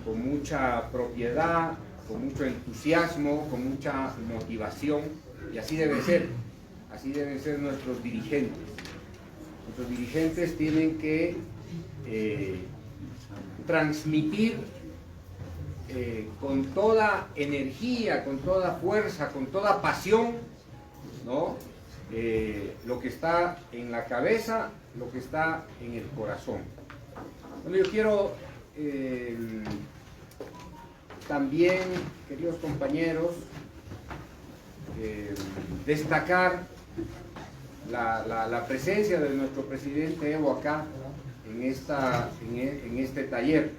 con mucha propiedad, con mucho entusiasmo, con mucha motivación, y así deben ser nuestros dirigentes. Nuestros dirigentes tienen que transmitir con toda energía, con toda fuerza, con toda pasión, ¿no? Lo que está en la cabeza, lo que está en el corazón. Bueno, yo quiero también, queridos compañeros, destacar la presencia de nuestro presidente Evo acá en este taller.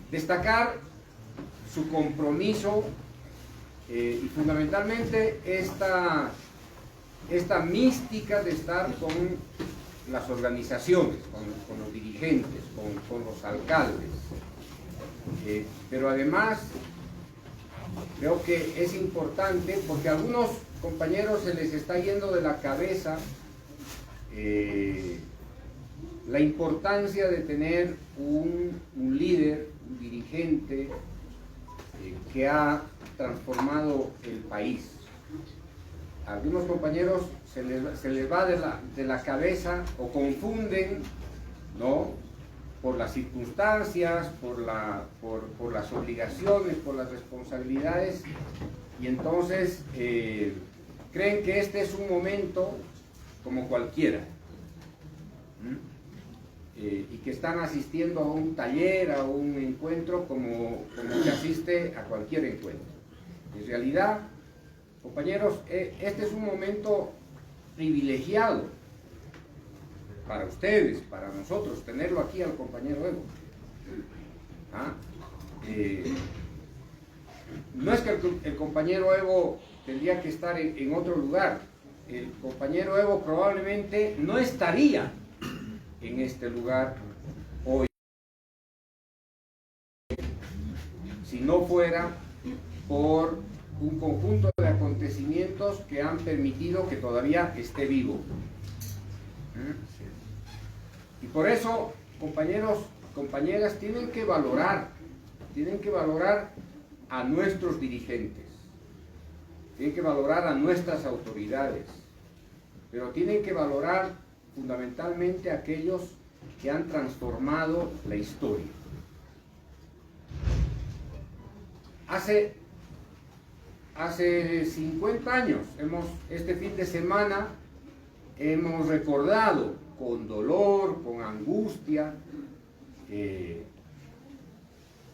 Destacar su compromiso y fundamentalmente esta mística de estar con las organizaciones, con los dirigentes, con los alcaldes. Pero además creo que es importante porque a algunos compañeros se les está yendo de la cabeza la importancia de tener un líder, un dirigente que ha transformado el país. A algunos compañeros se les va de la cabeza o confunden, ¿no?, por las circunstancias, por las obligaciones, por las responsabilidades, y entonces creen que este es un momento como cualquiera, y que están asistiendo a un taller, a un encuentro como se asiste a cualquier encuentro. En realidad, compañeros, este es un momento privilegiado para ustedes, para nosotros, tenerlo aquí al compañero Evo. No es que el compañero Evo tendría que estar en otro lugar. El compañero Evo probablemente no estaría en este lugar hoy si no fuera por un conjunto de acontecimientos que han permitido que todavía esté vivo. Y por eso, compañeros, compañeras, tienen que valorar a nuestros dirigentes, tienen que valorar a nuestras autoridades, pero tienen que valorar fundamentalmente a aquellos que han transformado la historia. Hace 50 años, este fin de semana, hemos recordado con dolor, con angustia,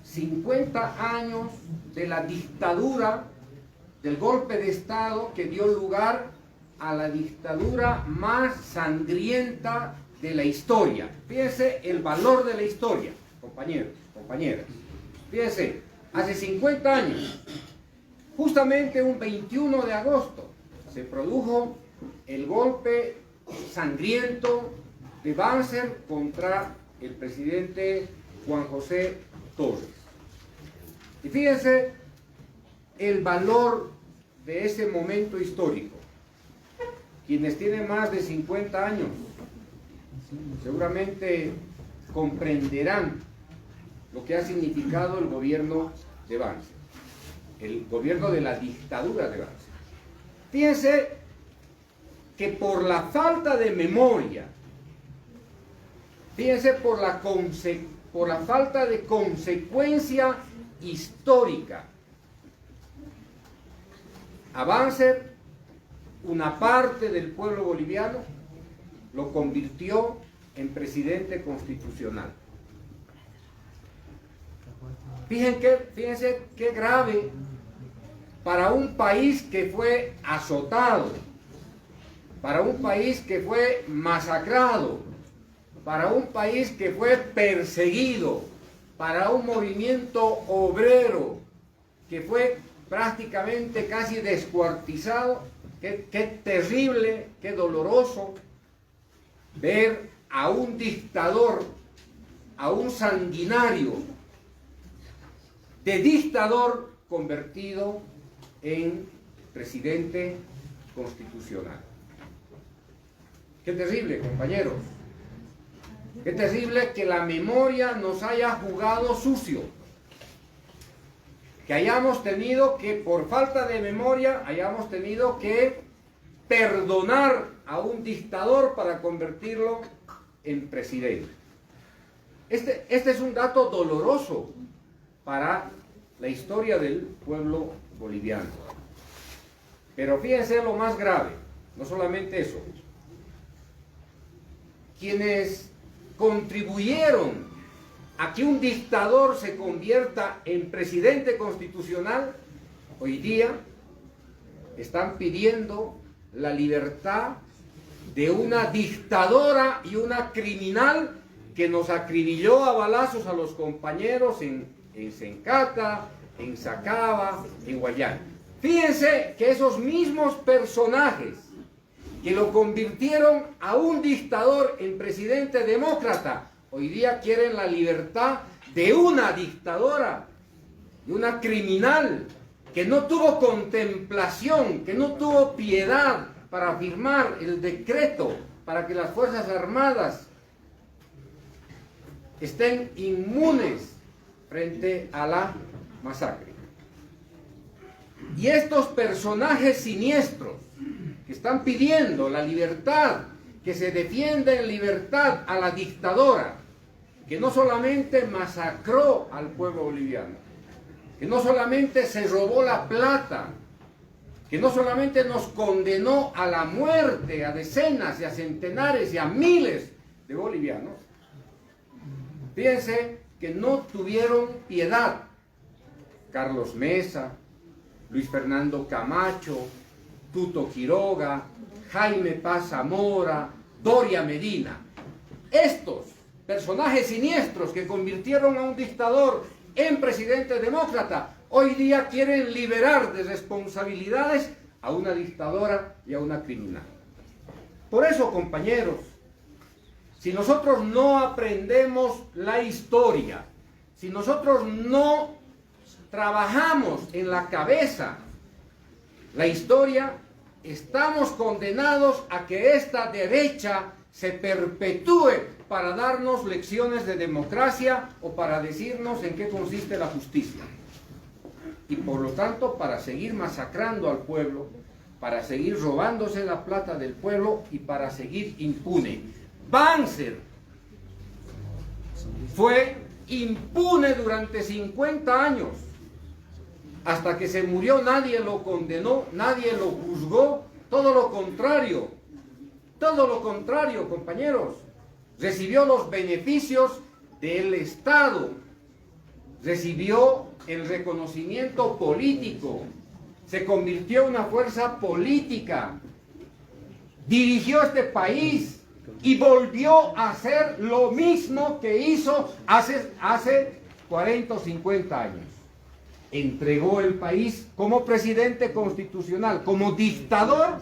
50 años de la dictadura, del golpe de Estado que dio lugar a la dictadura más sangrienta de la historia. Fíjense el valor de la historia, compañeros, compañeras. Fíjense, hace 50 años, justamente un 21 de agosto, se produjo el golpe sangriento de Banzer contra el presidente Juan José Torres. Y fíjense el valor de ese momento histórico. Quienes tienen más de 50 años seguramente comprenderán lo que ha significado el gobierno de Banzer, el gobierno de la dictadura de Banzer. Fíjense que por la falta de memoria, fíjense por la falta de consecuencia histórica, a Banzer, una parte del pueblo boliviano lo convirtió en constitucional. Fíjense qué grave para un país que fue azotado, para un país que fue masacrado, para un país que fue perseguido, para un movimiento obrero que fue prácticamente casi descuartizado. Qué terrible, qué doloroso ver a un dictador, a un sanguinario, de dictador convertido en presidente constitucional. Qué terrible, compañeros. Qué terrible que la memoria nos haya jugado sucio. Que hayamos tenido que, por falta de memoria, hayamos tenido que perdonar a un dictador para convertirlo en presidente. Este es un dato doloroso para la historia del pueblo boliviano. Pero fíjense lo más grave, no solamente eso. Quienes contribuyeron a que un dictador se convierta en presidente constitucional, hoy día están pidiendo la libertad de una dictadora y una criminal que nos acribilló a balazos a los compañeros en Sencata, en Sacaba, en Guayana. Fíjense que esos mismos personajes que lo convirtieron a un dictador en presidente demócrata, hoy día quieren la libertad de una dictadora, de una criminal, que no tuvo contemplación, que no tuvo piedad para firmar el decreto para que las Fuerzas Armadas estén inmunes frente a la masacre. Y estos personajes siniestros que están pidiendo la libertad, que se defienda en libertad a la dictadora, que no solamente masacró al pueblo boliviano, que no solamente se robó la plata, que no solamente nos condenó a la muerte a decenas y a centenares y a miles de bolivianos, fíjense que no tuvieron piedad. Carlos Mesa, Luis Fernando Camacho, Tuto Quiroga, Jaime Paz Zamora, Doria Medina. Estos personajes siniestros que convirtieron a un dictador en presidente demócrata, hoy día quieren liberar de responsabilidades a una dictadora y a una criminal. Por eso, compañeros, si nosotros no aprendemos la historia, si nosotros no trabajamos en la cabeza la historia, estamos condenados a que esta derecha se perpetúe para darnos lecciones de democracia o para decirnos en qué consiste la justicia. Y por lo tanto, para seguir masacrando al pueblo, para seguir robándose la plata del pueblo y para seguir impune. Banzer fue impune durante 50 años. Hasta que se murió nadie lo condenó, nadie lo juzgó, todo lo contrario, compañeros. Recibió los beneficios del Estado, recibió el reconocimiento político, se convirtió en una fuerza política, dirigió este país y volvió a hacer lo mismo que hizo hace 40 o 50 años. Entregó el país como presidente constitucional, como dictador,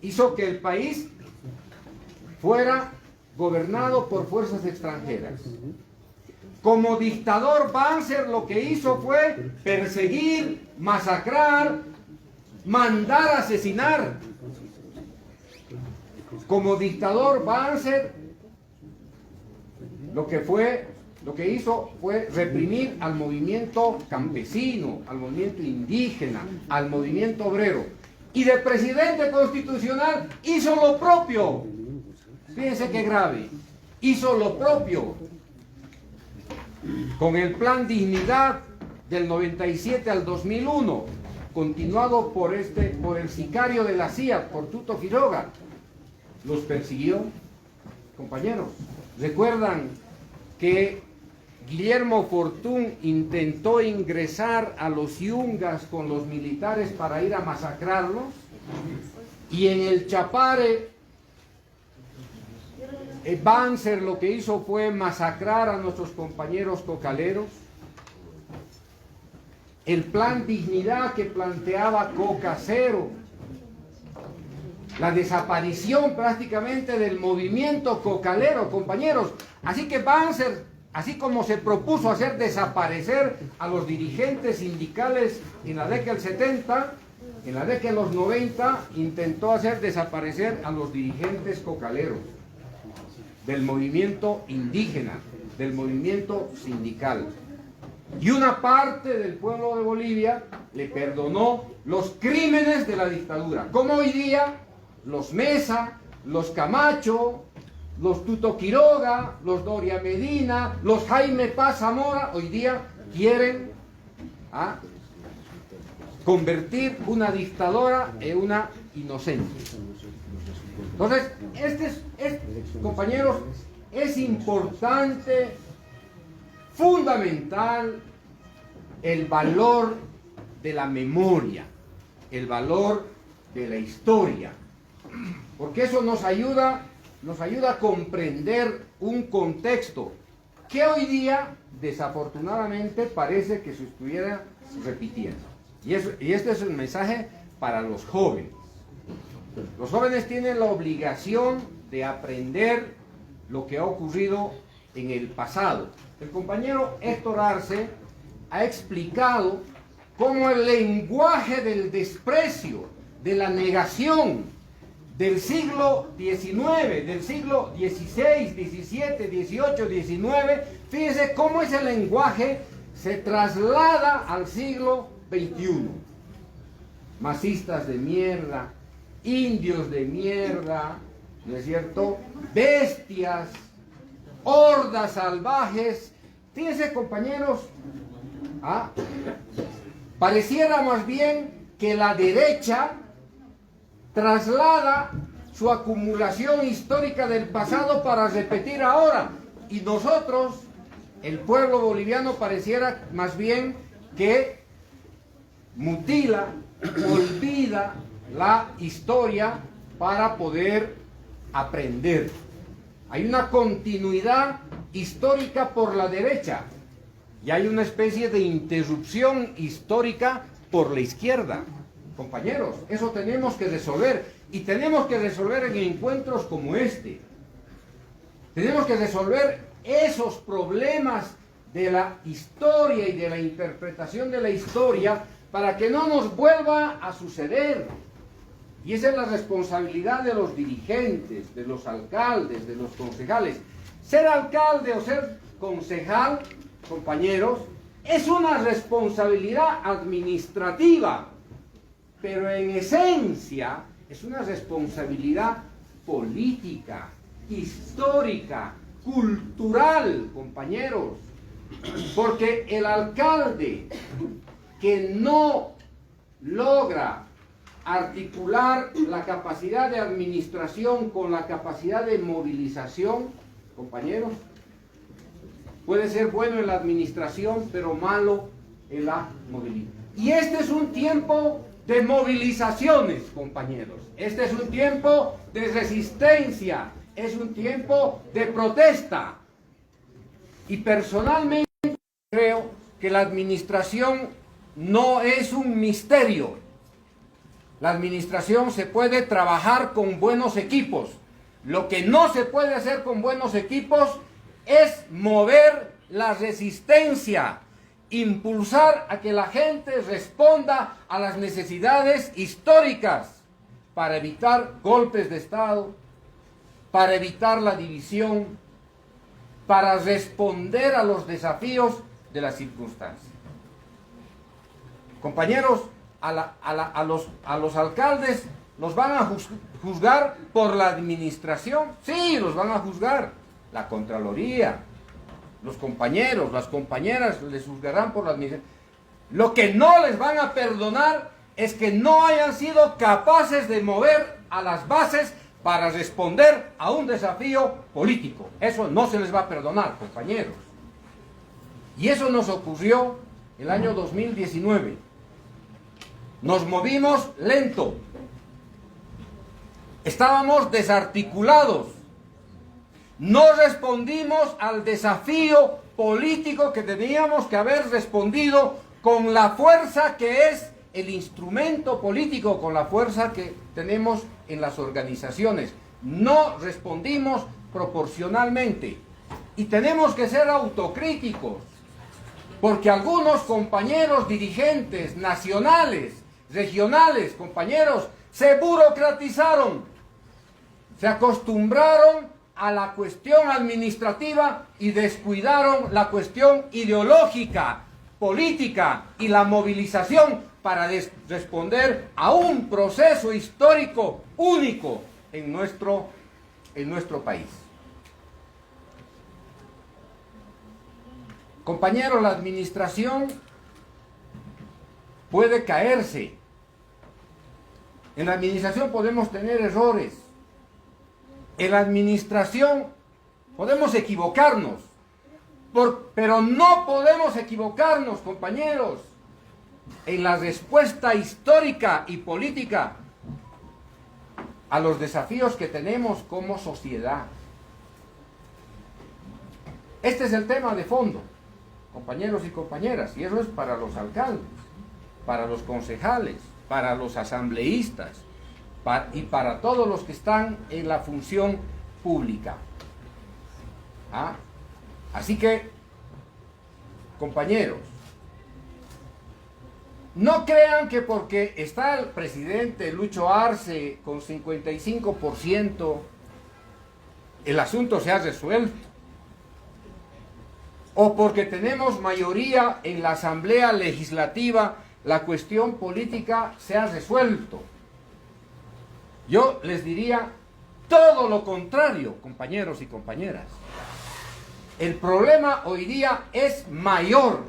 hizo que el país fuera gobernado por fuerzas extranjeras. Como dictador, Banzer lo que hizo fue perseguir, masacrar, mandar a asesinar. Como dictador, Banzer lo que hizo fue reprimir al movimiento campesino, al movimiento indígena, al movimiento obrero. Y de presidente constitucional hizo lo propio. Fíjense qué grave. Hizo lo propio. Con el Plan Dignidad del 97 al 2001, continuado por el sicario de la CIA, por Tuto Quiroga, los persiguió. Compañeros, ¿recuerdan que Guillermo Fortún intentó ingresar a los yungas con los militares para ir a masacrarlos? Y en el Chapare, Banzer lo que hizo fue masacrar a nuestros compañeros cocaleros. El Plan Dignidad que planteaba Coca Cero, la desaparición prácticamente del movimiento cocalero, compañeros. Así que Banzer, así como se propuso hacer desaparecer a los dirigentes sindicales en la década del 70, en la década de los 90 intentó hacer desaparecer a los dirigentes cocaleros. del movimiento indígena, del movimiento sindical. Y una parte del pueblo de Bolivia le perdonó los crímenes de la dictadura. Como hoy día los Mesa, los Camacho, los Tuto Quiroga, los Doria Medina, los Jaime Paz Zamora, hoy día quieren convertir una dictadora en una inocente. Entonces, compañeros, es importante, fundamental, el valor de la memoria, el valor de la historia, porque eso nos ayuda a comprender un contexto que hoy día, desafortunadamente, parece que se estuviera repitiendo. Y este es un mensaje para los jóvenes. Los jóvenes tienen la obligación de aprender lo que ha ocurrido en el pasado. El compañero Héctor Arce ha explicado cómo el lenguaje del desprecio, de la negación del siglo XIX, del siglo XVI, XVII, XVIII, XIX, fíjese cómo ese lenguaje se traslada al siglo XXI. Masistas de mierda, indios de mierda, ¿no es cierto? Bestias, hordas salvajes. Fíjense, compañeros, pareciera más bien que la derecha traslada su acumulación histórica del pasado para repetir ahora. Y nosotros, el pueblo boliviano, pareciera más bien que mutila, olvida la historia para poder aprender. Hay una continuidad histórica por la derecha y hay una especie de interrupción histórica por la izquierda. Compañeros, eso tenemos que resolver, y tenemos que resolver en encuentros como este. Tenemos que resolver esos problemas de la historia y de la interpretación de la historia para que no nos vuelva a suceder. Y esa es la responsabilidad de los dirigentes, de los alcaldes, de los concejales. Ser alcalde o ser concejal, compañeros, es una responsabilidad administrativa, pero en esencia es una responsabilidad política, histórica, cultural, compañeros. Porque el alcalde que no logra articular la capacidad de administración con la capacidad de movilización, compañeros, puede ser bueno en la administración, pero malo en la movilización. Y este es un tiempo de movilizaciones, compañeros. Este es un tiempo de resistencia, es un tiempo de protesta. Y personalmente creo que la administración no es un misterio. La administración se puede trabajar con buenos equipos. Lo que no se puede hacer con buenos equipos es mover la resistencia, impulsar a que la gente responda a las necesidades históricas para evitar golpes de Estado, para evitar la división, para responder a los desafíos de las circunstancias. Compañeros, a los alcaldes los van a juzgar por la administración. Sí, los van a juzgar. La Contraloría, los compañeros, las compañeras les juzgarán por la administración. Lo que no les van a perdonar es que no hayan sido capaces de mover a las bases para responder a un desafío político. Eso no se les va a perdonar, compañeros. Y eso nos ocurrió el año 2019. Nos movimos lento. Estábamos desarticulados. No respondimos al desafío político que teníamos que haber respondido con la fuerza que es el instrumento político, con la fuerza que tenemos en las organizaciones. No respondimos proporcionalmente. Y tenemos que ser autocríticos, porque algunos compañeros dirigentes nacionales, regionales, compañeros, se burocratizaron, se acostumbraron a la cuestión administrativa y descuidaron la cuestión ideológica, política y la movilización para responder a un proceso histórico único en nuestro país. Compañeros, la administración puede caerse. En la administración podemos tener errores. En la administración podemos equivocarnos. Pero no podemos equivocarnos, compañeros, en la respuesta histórica y política a los desafíos que tenemos como sociedad. Este es el tema de fondo, compañeros y compañeras, y eso es para los alcaldes, para los concejales, para los asambleístas y para todos los que están en la función pública. Así que, compañeros, no crean que porque está el presidente Lucho Arce con 55%, el asunto se ha resuelto. O porque tenemos mayoría en la Asamblea Legislativa, la cuestión política se ha resuelto. Yo les diría todo lo contrario, compañeros y compañeras. El problema hoy día es mayor.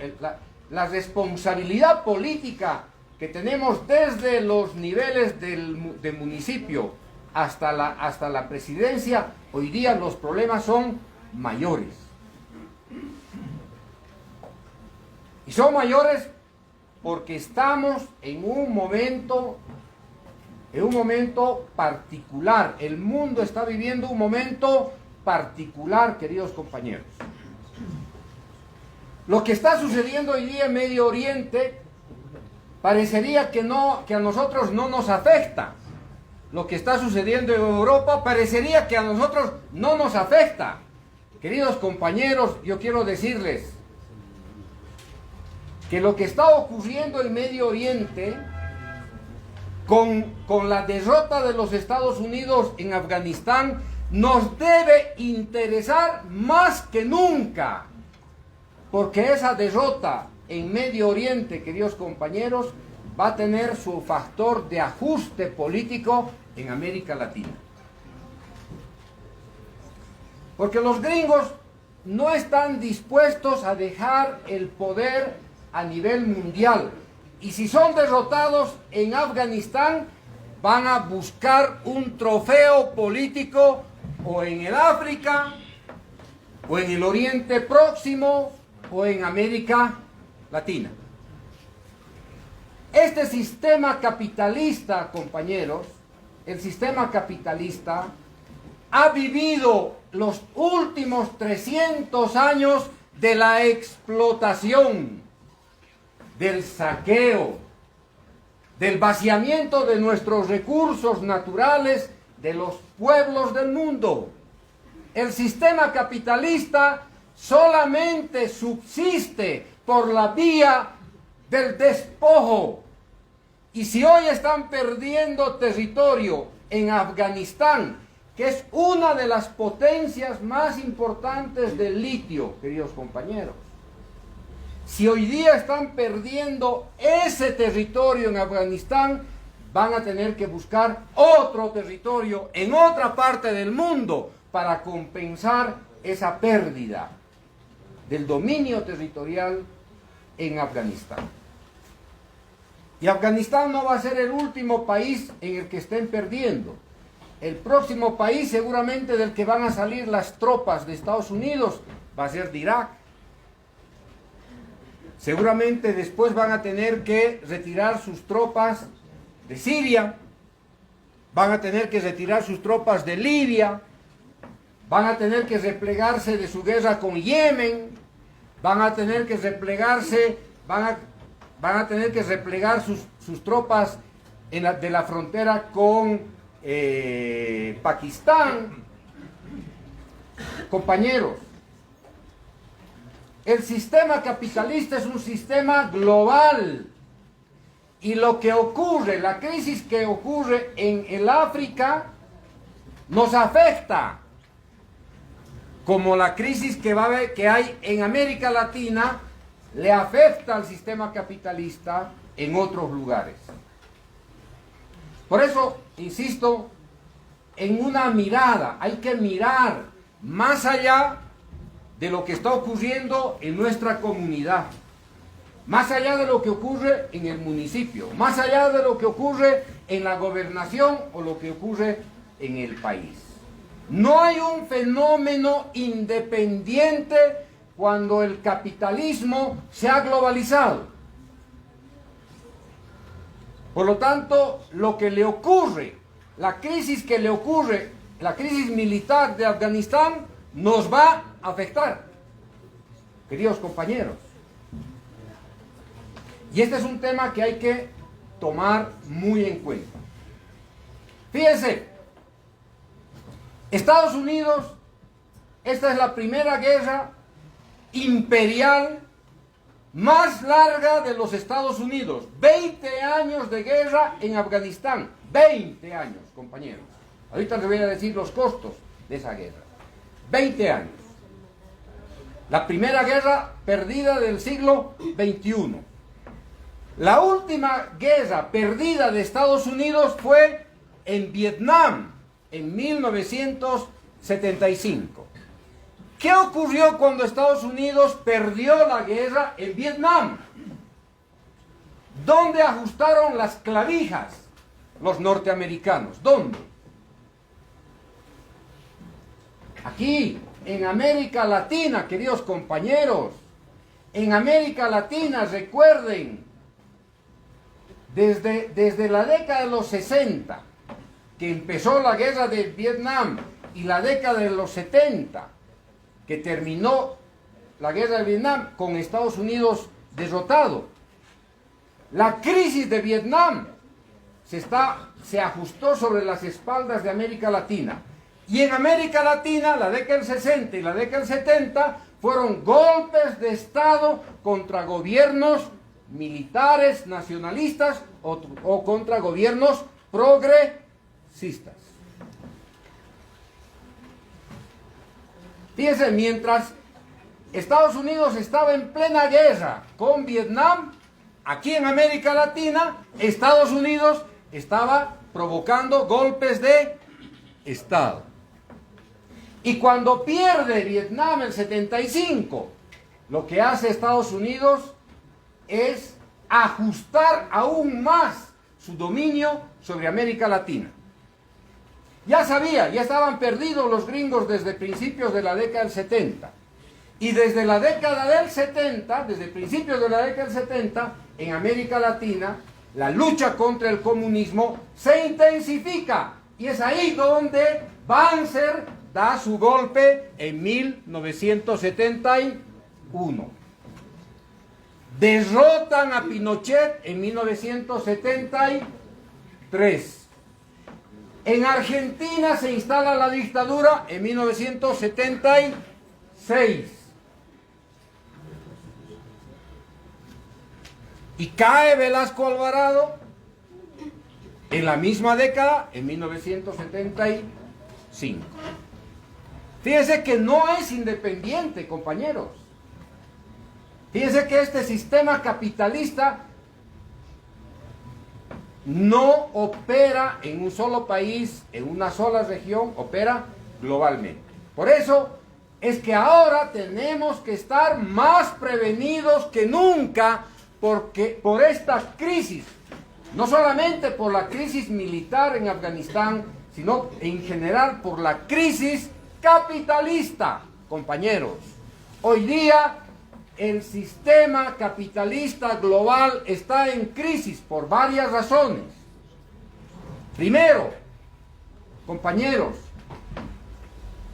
La responsabilidad política que tenemos desde los niveles del municipio hasta la presidencia, hoy día los problemas son mayores. Y son mayores porque estamos en un momento particular. El mundo está viviendo un momento particular, queridos compañeros. Lo que está sucediendo hoy día en Medio Oriente parecería que a nosotros no nos afecta. Lo que está sucediendo en Europa parecería que a nosotros no nos afecta. Queridos compañeros, yo quiero decirles que lo que está ocurriendo en Medio Oriente con la derrota de los Estados Unidos en Afganistán nos debe interesar más que nunca, porque esa derrota en Medio Oriente, queridos compañeros, va a tener su factor de ajuste político en América Latina. Porque los gringos no están dispuestos a dejar el poder a nivel mundial. Y si son derrotados en Afganistán, van a buscar un trofeo político o en el África, o en el Oriente Próximo, o en América Latina. Este sistema capitalista, compañeros, el sistema capitalista ha vivido los últimos 300 años de la explotación, del saqueo, del vaciamiento de nuestros recursos naturales de los pueblos del mundo. El sistema capitalista solamente subsiste por la vía del despojo. Y si hoy están perdiendo territorio en Afganistán, que es una de las potencias más importantes del litio, queridos compañeros, si hoy día están perdiendo ese territorio en Afganistán, van a tener que buscar otro territorio en otra parte del mundo para compensar esa pérdida del dominio territorial en Afganistán. Y Afganistán no va a ser el último país en el que estén perdiendo. El próximo país seguramente del que van a salir las tropas de Estados Unidos va a ser de Irak. Seguramente después van a tener que retirar sus tropas de Siria, van a tener que retirar sus tropas de Libia, van a tener que replegarse de su guerra con Yemen, van a tener que replegarse, van a tener que replegar sus tropas de la frontera con Pakistán. Compañeros, el sistema capitalista es un sistema global y lo que ocurre, la crisis que ocurre en el África nos afecta como la crisis que hay en América Latina, le afecta al sistema capitalista en otros lugares. Por eso, insisto, en una mirada, hay que mirar más allá de lo que está ocurriendo en nuestra comunidad, más allá de lo que ocurre en el municipio, más allá de lo que ocurre en la gobernación o lo que ocurre en el país. No hay un fenómeno independiente cuando el capitalismo se ha globalizado. Por lo tanto, lo que le ocurre, la crisis que le ocurre, la crisis militar de Afganistán, nos va a afectar, queridos compañeros. Y este es un tema que hay que tomar muy en cuenta. Fíjense, Estados Unidos, esta es la primera guerra imperial más larga de los Estados Unidos. 20 años de guerra en Afganistán. 20 años, compañeros. Ahorita les voy a decir los costos de esa guerra. 20 años. La primera guerra perdida del siglo XXI. La última guerra perdida de Estados Unidos fue en Vietnam, en 1975. ¿Qué ocurrió cuando Estados Unidos perdió la guerra en Vietnam? ¿Dónde ajustaron las clavijas los norteamericanos? ¿Dónde? Aquí, en América Latina, queridos compañeros. En América Latina, recuerden, desde la década de los 60, que empezó la guerra de Vietnam, y la década de los 70, que terminó la guerra de Vietnam con Estados Unidos derrotado. La crisis de Vietnam se ajustó sobre las espaldas de América Latina. Y en América Latina, la década del 60 y la década del 70, fueron golpes de Estado contra gobiernos militares, nacionalistas o contra gobiernos progresistas. Fíjense, mientras Estados Unidos estaba en plena guerra con Vietnam, aquí en América Latina, Estados Unidos estaba provocando golpes de Estado. Y cuando pierde Vietnam en el 75, lo que hace Estados Unidos es ajustar aún más su dominio sobre América Latina. Ya estaban perdidos los gringos desde principios de la década del 70. Y desde la década del 70, desde principios de la década del 70, en América Latina, la lucha contra el comunismo se intensifica. Y es ahí donde Banzer da su golpe en 1971. Derrotan a Pinochet en 1973. En Argentina se instala la dictadura en 1976. Y cae Velasco Alvarado en la misma década, en 1975. Fíjense que no es independiente, compañeros. Fíjense que este sistema capitalista no opera en un solo país, en una sola región, opera globalmente. Por eso es que ahora tenemos que estar más prevenidos que nunca por esta crisis. No solamente por la crisis militar en Afganistán, sino en general por la crisis capitalista, compañeros. Hoy día el sistema capitalista global está en crisis por varias razones. Primero, compañeros,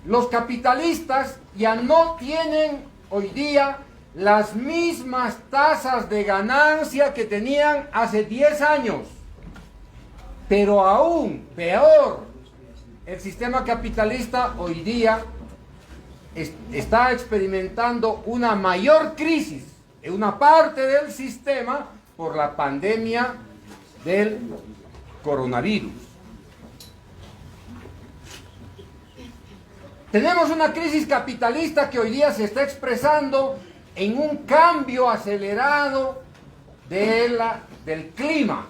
los capitalistas ya no tienen hoy día las mismas tasas de ganancia que tenían hace 10 años. Pero aún peor, el sistema capitalista hoy día está experimentando una mayor crisis en una parte del sistema por la pandemia del coronavirus. Tenemos una crisis capitalista que hoy día se está expresando en un cambio acelerado del clima.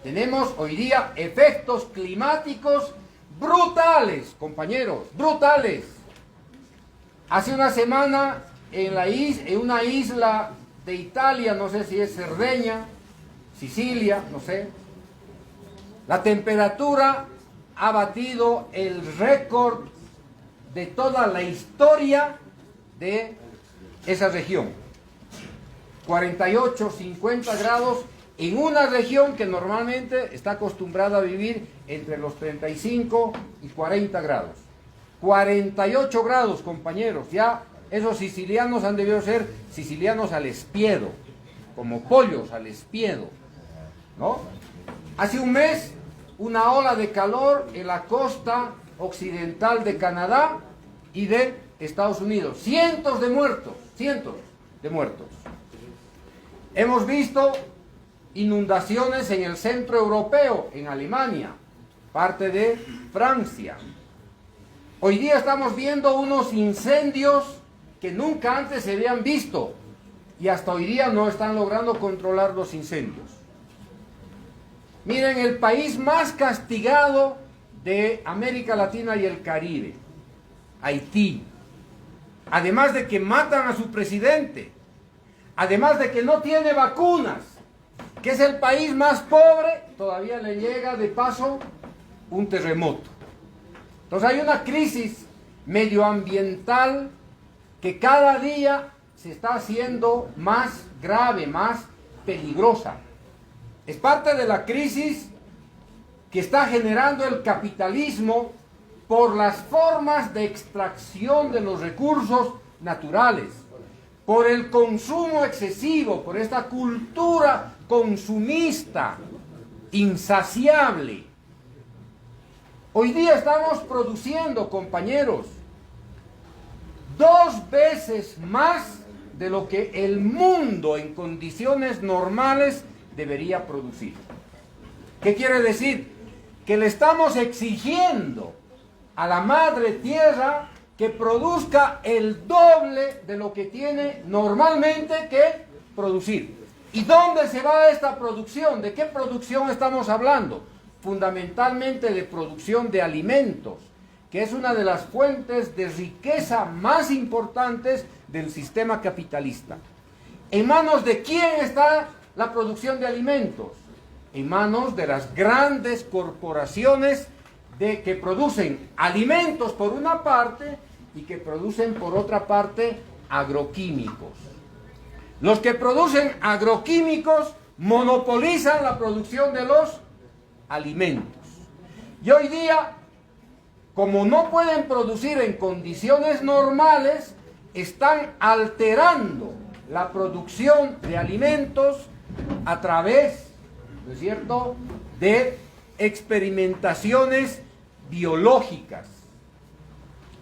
Tenemos hoy día efectos climáticos brutales, compañeros, brutales. Hace una semana en una isla de Italia, no sé si es Cerdeña, Sicilia, no sé, la temperatura ha batido el récord de toda la historia de esa región. 48, 50 grados en una región que normalmente está acostumbrada a vivir entre los 35 y 40 grados. 48 grados, compañeros. Ya esos sicilianos han debido ser sicilianos al espiedo, como pollos al espiedo, ¿no? Hace un mes, una ola de calor en la costa occidental de Canadá y de Estados Unidos. Cientos de muertos. Hemos visto inundaciones en el centro europeo, en Alemania, parte de Francia. Hoy día estamos viendo unos incendios que nunca antes se habían visto y hasta hoy día no están logrando controlar los incendios. Miren, el país más castigado de América Latina y el Caribe, Haití, además de que matan a su presidente, además de que no tiene vacunas, que es el país más pobre, todavía le llega de paso un terremoto. Entonces hay una crisis medioambiental que cada día se está haciendo más grave, más peligrosa. Es parte de la crisis que está generando el capitalismo por las formas de extracción de los recursos naturales, por el consumo excesivo, por esta cultura consumista, insaciable. Hoy día estamos produciendo, compañeros, 2 veces más de lo que el mundo en condiciones normales debería producir. ¿Qué quiere decir? Que le estamos exigiendo a la madre tierra que produzca el doble de lo que tiene normalmente que producir. ¿Y dónde se va esta producción? ¿De qué producción estamos hablando? Fundamentalmente de producción de alimentos, que es una de las fuentes de riqueza más importantes del sistema capitalista. ¿En manos de quién está la producción de alimentos? En manos de las grandes corporaciones que producen alimentos por una parte y que producen por otra parte agroquímicos. Los que producen agroquímicos monopolizan la producción de los alimentos. Y hoy día, como no pueden producir en condiciones normales, están alterando la producción de alimentos a través, ¿no es cierto?, de experimentaciones biológicas.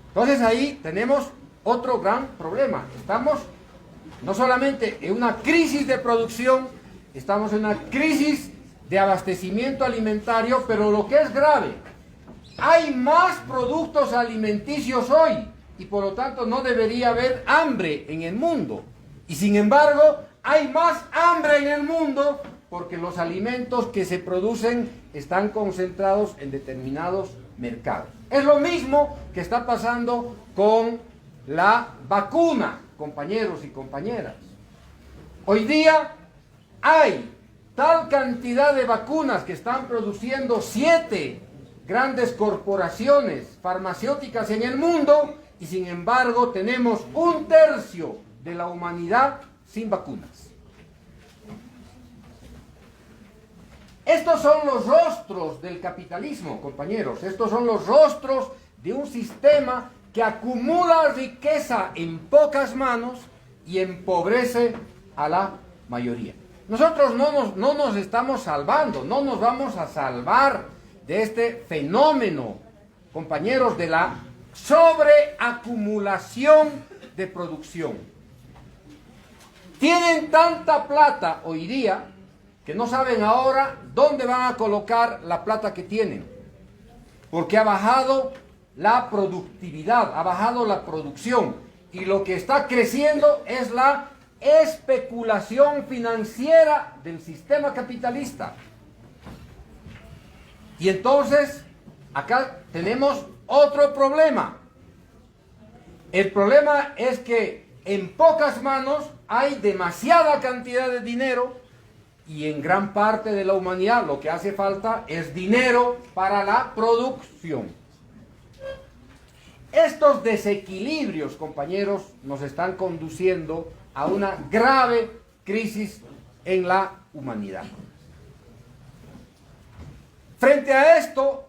Entonces ahí tenemos otro gran problema. Estamos no solamente en una crisis de producción, estamos en una crisis de abastecimiento alimentario, pero lo que es grave, hay más productos alimenticios hoy y por lo tanto no debería haber hambre en el mundo. Y sin embargo, hay más hambre en el mundo porque los alimentos que se producen están concentrados en determinados mercados. Es lo mismo que está pasando con la vacuna, compañeros y compañeras. Hoy día hay tal cantidad de vacunas que están produciendo 7 grandes corporaciones farmacéuticas en el mundo y sin embargo tenemos 1/3 de la humanidad sin vacunas. Estos son los rostros del capitalismo, compañeros. Estos son los rostros de un sistema que acumula riqueza en pocas manos y empobrece a la mayoría. Nosotros no nos estamos salvando, no nos vamos a salvar de este fenómeno, compañeros, de la sobreacumulación de producción. Tienen tanta plata hoy día que no saben ahora dónde van a colocar la plata que tienen, porque ha bajado la productividad, ha bajado la producción, y lo que está creciendo es la especulación financiera del sistema capitalista. Y entonces, acá tenemos otro problema. El problema es que en pocas manos hay demasiada cantidad de dinero, y en gran parte de la humanidad lo que hace falta es dinero para la producción. Estos desequilibrios, compañeros, nos están conduciendo a una grave crisis en la humanidad. Frente a esto,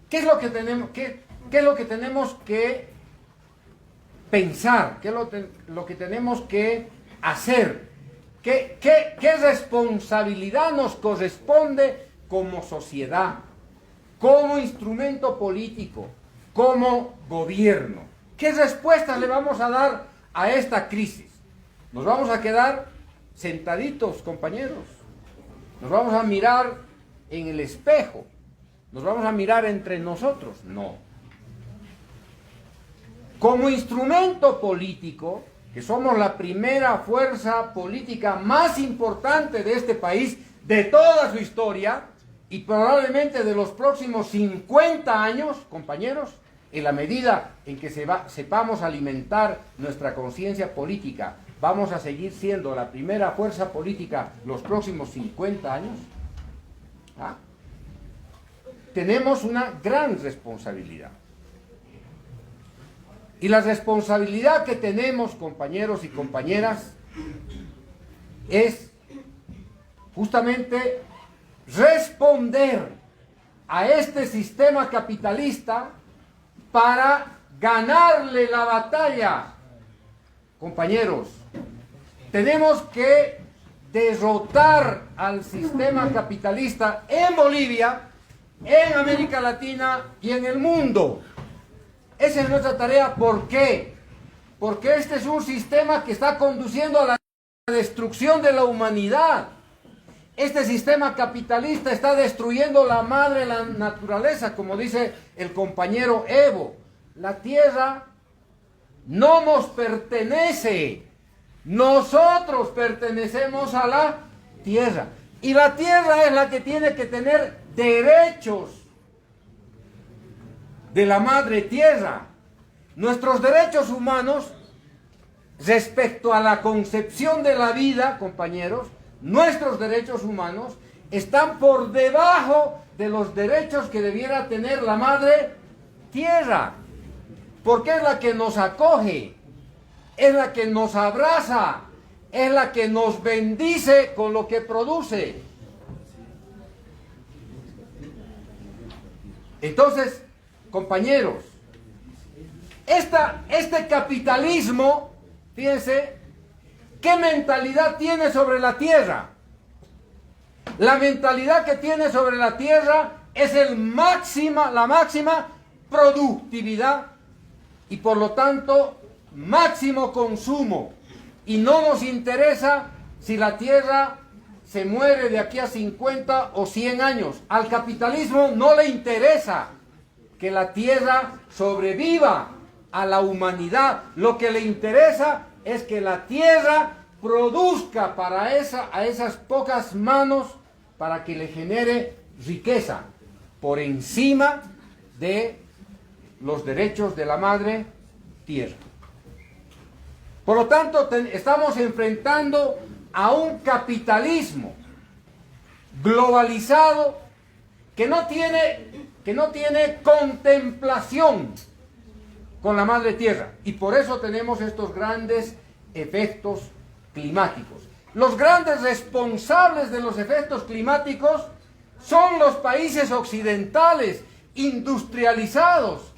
¿qué es lo que tenemos que pensar? ¿Qué es lo que tenemos que hacer? ¿Qué responsabilidad nos corresponde como sociedad, como instrumento político, como gobierno? ¿Qué respuesta le vamos a dar a esta crisis? ¿Nos vamos a quedar sentaditos, compañeros? ¿Nos vamos a mirar en el espejo? ¿Nos vamos a mirar entre nosotros? No. Como instrumento político, que somos la primera fuerza política más importante de este país, de toda su historia, y probablemente de los próximos 50 años, compañeros, en la medida en que sepamos alimentar nuestra conciencia política, vamos a seguir siendo la primera fuerza política los próximos 50 años. ¿Ah? Tenemos una gran responsabilidad. Y la responsabilidad que tenemos, compañeros y compañeras, es justamente responder a este sistema capitalista para ganarle la batalla. Compañeros, tenemos que derrotar al sistema capitalista en Bolivia, en América Latina y en el mundo. Esa es nuestra tarea. ¿Por qué? Porque este es un sistema que está conduciendo a la destrucción de la humanidad. Este sistema capitalista está destruyendo la madre, la naturaleza, como dice el compañero Evo. La tierra no nos pertenece. Nosotros pertenecemos a la tierra. Y la tierra es la que tiene que tener derechos de la madre tierra. Nuestros derechos humanos respecto a la concepción de la vida, compañeros, nuestros derechos humanos están por debajo de los derechos que debiera tener la madre tierra, porque es la que nos acoge, es la que nos abraza, es la que nos bendice con lo que produce. Entonces, compañeros, este capitalismo, fíjense, ¿qué mentalidad tiene sobre la tierra? La mentalidad que tiene sobre la tierra es la máxima productividad y por lo tanto máximo consumo. Y no nos interesa si la tierra se muere de aquí a 50 o 100 años. Al capitalismo no le interesa que la tierra sobreviva a la humanidad. Lo que le interesa es que la tierra produzca a esas pocas manos para que le genere riqueza por encima de los derechos de la madre tierra. Por lo tanto, estamos enfrentando a un capitalismo globalizado que no tiene contemplación con la madre tierra, y por eso tenemos estos grandes efectos climáticos. Los grandes responsables de los efectos climáticos son los países occidentales industrializados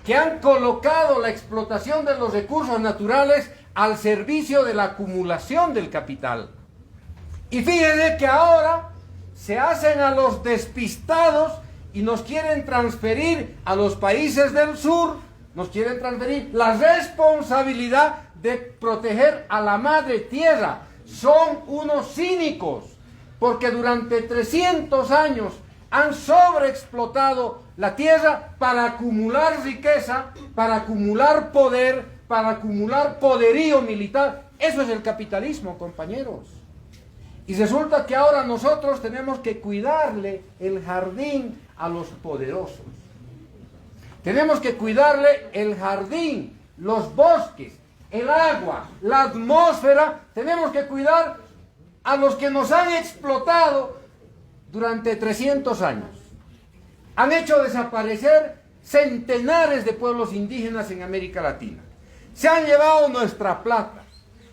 que han colocado la explotación de los recursos naturales al servicio de la acumulación del capital. Y fíjense que ahora se hacen a los despistados y nos quieren transferir a los países del sur, nos quieren transferir la responsabilidad de proteger a la madre tierra. Son unos cínicos, porque durante 300 años han sobreexplotado la tierra para acumular riqueza, para acumular poder, para acumular poderío militar. Eso es el capitalismo, compañeros. Y resulta que ahora nosotros tenemos que cuidarle el jardín a los poderosos. Tenemos que cuidarle el jardín, los bosques, el agua, la atmósfera. Tenemos que cuidar a los que nos han explotado durante 300 años. Han hecho desaparecer centenares de pueblos indígenas en América Latina. Se han llevado nuestra plata,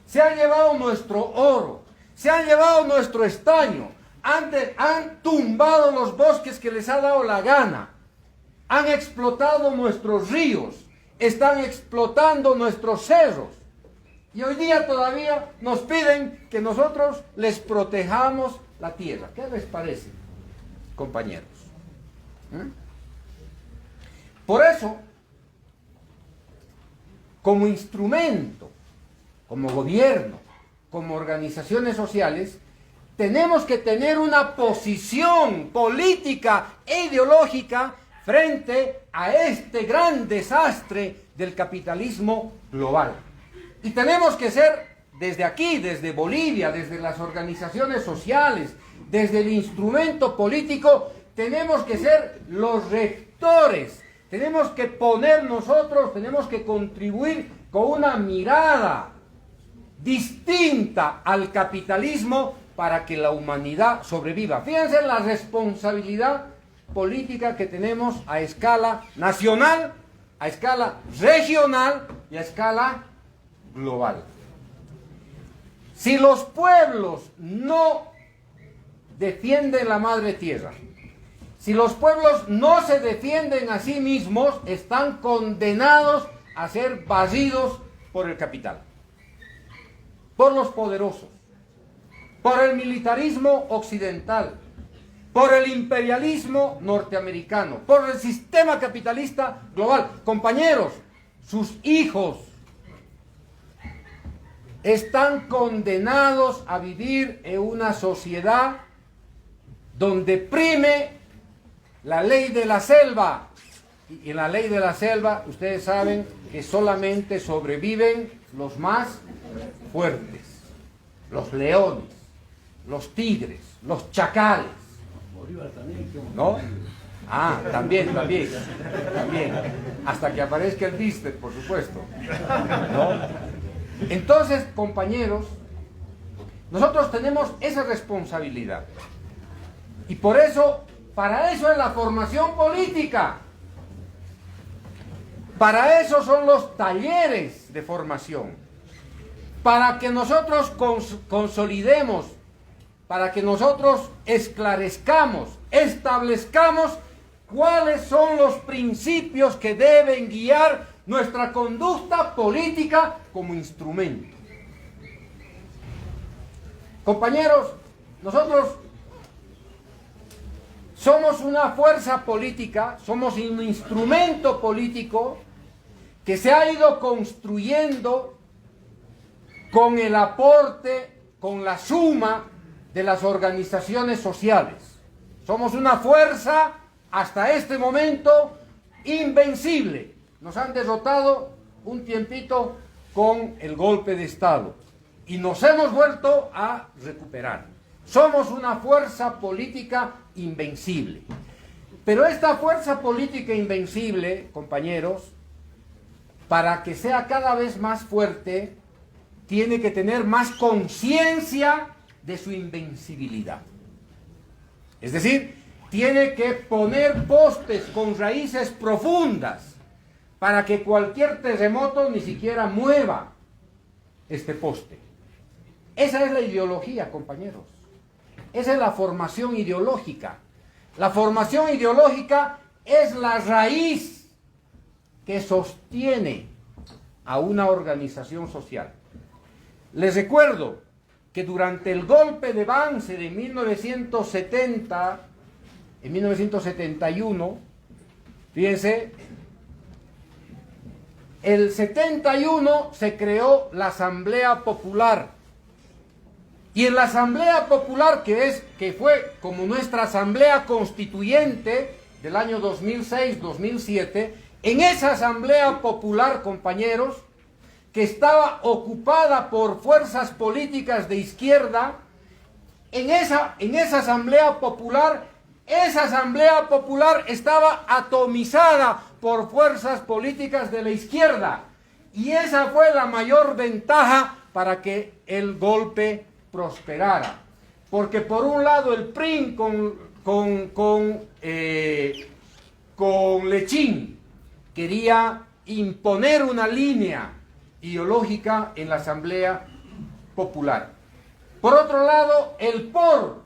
se han llevado nuestro oro, se han llevado nuestro estaño, han tumbado los bosques que les ha dado la gana, han explotado nuestros ríos, están explotando nuestros cerros. Y hoy día todavía nos piden que nosotros les protejamos la tierra. ¿Qué les parece, compañeros? Por eso, como instrumento, como gobierno, como organizaciones sociales, tenemos que tener una posición política e ideológica frente a este gran desastre del capitalismo global. Y tenemos que ser, desde aquí, desde Bolivia, desde las organizaciones sociales, desde el instrumento político, tenemos que ser los rectores. Tenemos que poner nosotros, tenemos que contribuir con una mirada distinta al capitalismo para que la humanidad sobreviva. Fíjense la responsabilidad política que tenemos a escala nacional, a escala regional y a escala global. Si los pueblos no defienden la madre tierra, si los pueblos no se defienden a sí mismos, están condenados a ser barridos por el capital, por los poderosos, por el militarismo occidental, por el imperialismo norteamericano, por el sistema capitalista global. Compañeros, sus hijos están condenados a vivir en una sociedad donde prime la ley de la selva. Y en la ley de la selva, ustedes saben que solamente sobreviven los más fuertes, los leones, los tigres, los chacales, ¿no? Ah, también, hasta que aparezca el bíster, por supuesto, ¿no? Entonces, compañeros, nosotros tenemos esa responsabilidad. Y por eso, para eso es la formación política. Para eso son los talleres de formación. Para que nosotros consolidemos, para que nosotros esclarezcamos, establezcamos cuáles son los principios que deben guiar nuestra conducta política como instrumento. Compañeros, nosotros somos una fuerza política, somos un instrumento político que se ha ido construyendo con el aporte, con la suma de las organizaciones sociales. Somos una fuerza hasta este momento invencible. Nos han derrotado un tiempito con el golpe de Estado y nos hemos vuelto a recuperar. Somos una fuerza política invencible. Pero esta fuerza política invencible, compañeros, para que sea cada vez más fuerte, tiene que tener más conciencia de su invencibilidad. Es decir, tiene que poner postes con raíces profundas para que cualquier terremoto ni siquiera mueva este poste. Esa es la ideología, compañeros. Esa es la formación ideológica. La formación ideológica es la raíz que sostiene a una organización social. Les recuerdo que durante el golpe de Banzer de 1970, en 1971, fíjense, el 71 se creó la Asamblea Popular Y en la Asamblea Popular, que fue como nuestra Asamblea Constituyente del año 2006-2007, en esa Asamblea Popular, compañeros, que estaba ocupada por fuerzas políticas de izquierda, en esa Asamblea Popular estaba atomizada por fuerzas políticas de la izquierda. Y esa fue la mayor ventaja para que el golpe prosperara. Porque por un lado el PRI con Lechín quería imponer una línea ideológica en la Asamblea Popular. Por otro lado, el POR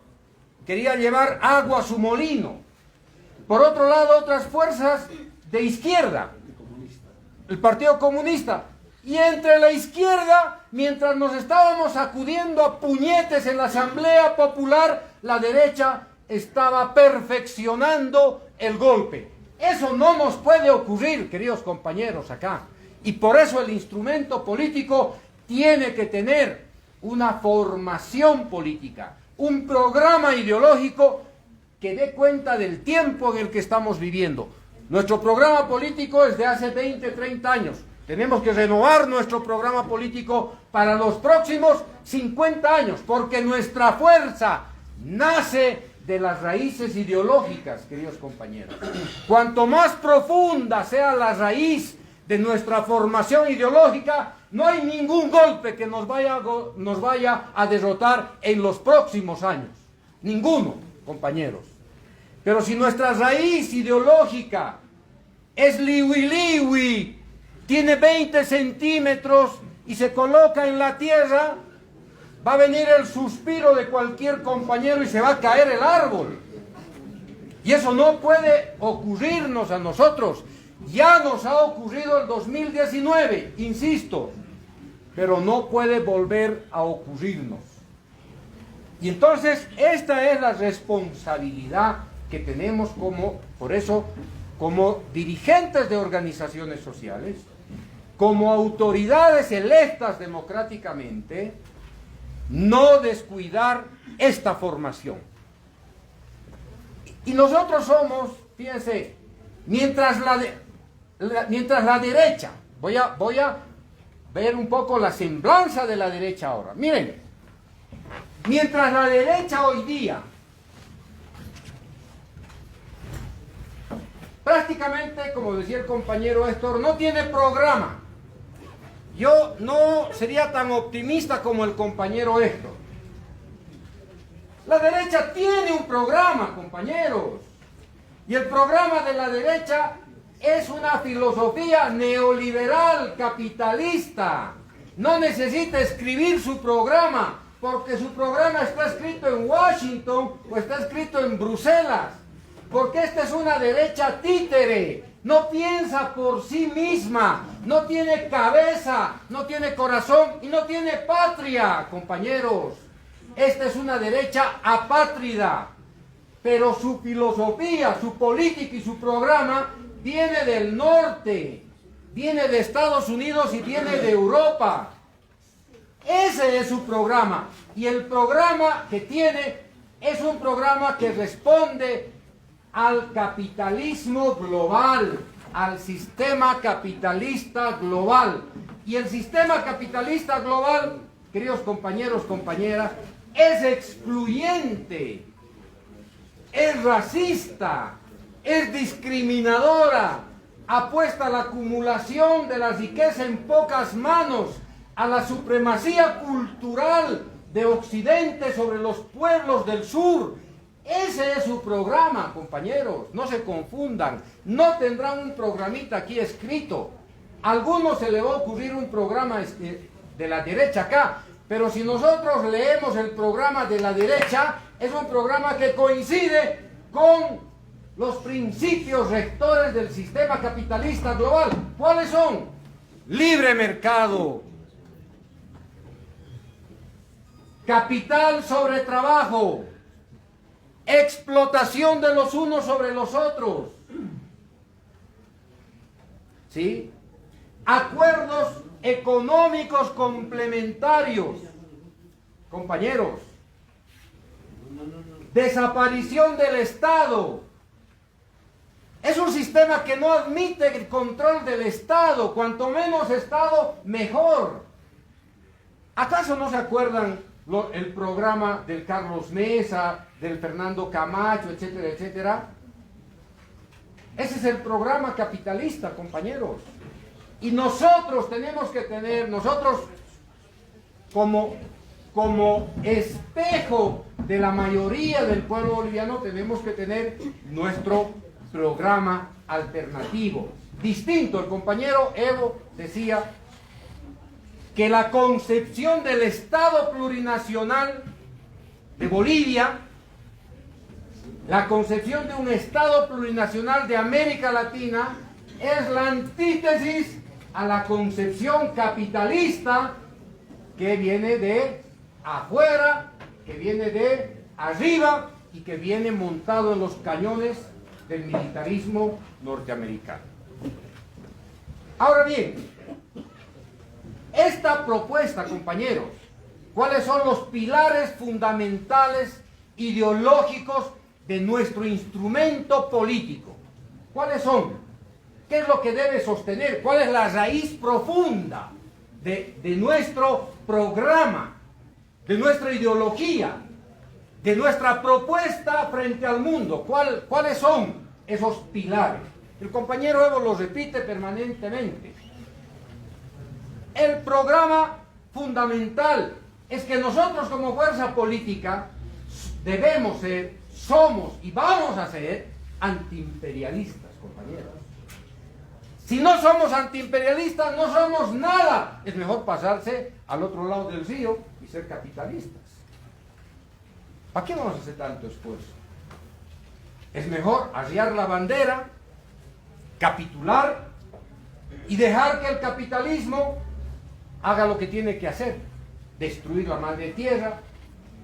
quería llevar agua a su molino. Por otro lado, otras fuerzas de izquierda, el Partido Comunista. Y entre la izquierda, mientras nos estábamos acudiendo a puñetes en la Asamblea Popular, la derecha estaba perfeccionando el golpe. Eso no nos puede ocurrir, queridos compañeros, acá. Y por eso el instrumento político tiene que tener una formación política, un programa ideológico que dé cuenta del tiempo en el que estamos viviendo. Nuestro programa político es de hace 20, 30 años. Tenemos que renovar nuestro programa político para los próximos 50 años, porque nuestra fuerza nace de las raíces ideológicas, queridos compañeros. Cuanto más profunda sea la raíz de nuestra formación ideológica, no hay ningún golpe que nos vaya a derrotar en los próximos años. Ninguno, compañeros. Pero si nuestra raíz ideológica es liwi-liwi, tiene 20 centímetros y se coloca en la tierra, va a venir el suspiro de cualquier compañero y se va a caer el árbol. Y eso no puede ocurrirnos a nosotros. Ya nos ha ocurrido el 2019, insisto, pero no puede volver a ocurrirnos. Y entonces esta es la responsabilidad que tenemos como dirigentes de organizaciones sociales, como autoridades electas democráticamente, no descuidar esta formación. Y nosotros somos, fíjense, mientras la derecha, voy a ver un poco la semblanza de la derecha ahora. Miren, mientras la derecha hoy día prácticamente, como decía el compañero Héctor, no tiene programa. Yo no sería tan optimista como el compañero Héctor. La derecha tiene un programa, compañeros. Y el programa de la derecha es una filosofía neoliberal, capitalista. No necesita escribir su programa, porque su programa está escrito en Washington o está escrito en Bruselas. Porque esta es una derecha títere, no piensa por sí misma, no tiene cabeza, no tiene corazón y no tiene patria, compañeros. Esta es una derecha apátrida, pero su filosofía, su política y su programa viene del norte, viene de Estados Unidos y viene de Europa. Ese es su programa, y el programa que tiene es un programa que responde al capitalismo global, al sistema capitalista global. Y el sistema capitalista global, queridos compañeros, compañeras, es excluyente, es racista, es discriminadora, apuesta a la acumulación de la riqueza en pocas manos, a la supremacía cultural de Occidente sobre los pueblos del sur. Ese es su programa, compañeros, no se confundan. No tendrán un programita aquí escrito. A algunos se le va a ocurrir un programa de la derecha acá, pero si nosotros leemos el programa de la derecha, es un programa que coincide con los principios rectores del sistema capitalista global. ¿Cuáles son? Libre mercado, capital sobre trabajo, explotación de los unos sobre los otros, ¿sí? Acuerdos económicos complementarios, compañeros. Desaparición del Estado. Es un sistema que no admite el control del Estado. Cuanto menos Estado, mejor. ¿Acaso no se acuerdan el programa del Carlos Mesa, del Fernando Camacho, etcétera, etcétera? Ese es el programa capitalista, compañeros. Y nosotros tenemos que tener, nosotros como espejo de la mayoría del pueblo boliviano, tenemos que tener nuestro programa alternativo. Distinto, el compañero Evo decía que la concepción del Estado plurinacional de Bolivia, la concepción de un Estado plurinacional de América Latina, es la antítesis a la concepción capitalista que viene de afuera, que viene de arriba y que viene montado en los cañones del militarismo norteamericano. Ahora bien, esta propuesta, compañeros, ¿cuáles son los pilares fundamentales ideológicos de nuestro instrumento político? ¿Cuáles son? ¿Qué es lo que debe sostener? ¿Cuál es la raíz profunda de nuestro programa, de nuestra ideología, de nuestra propuesta frente al mundo? ¿Cuáles son esos pilares? El compañero Evo lo repite permanentemente. El programa fundamental es que nosotros como fuerza política debemos ser, somos y vamos a ser antiimperialistas, compañeros. Si no somos antiimperialistas, no somos nada. Es mejor pasarse al otro lado del río y ser capitalistas. ¿Para qué vamos a hacer tanto esfuerzo? Es mejor arriar la bandera, capitular y dejar que el capitalismo haga lo que tiene que hacer. Destruir la madre tierra,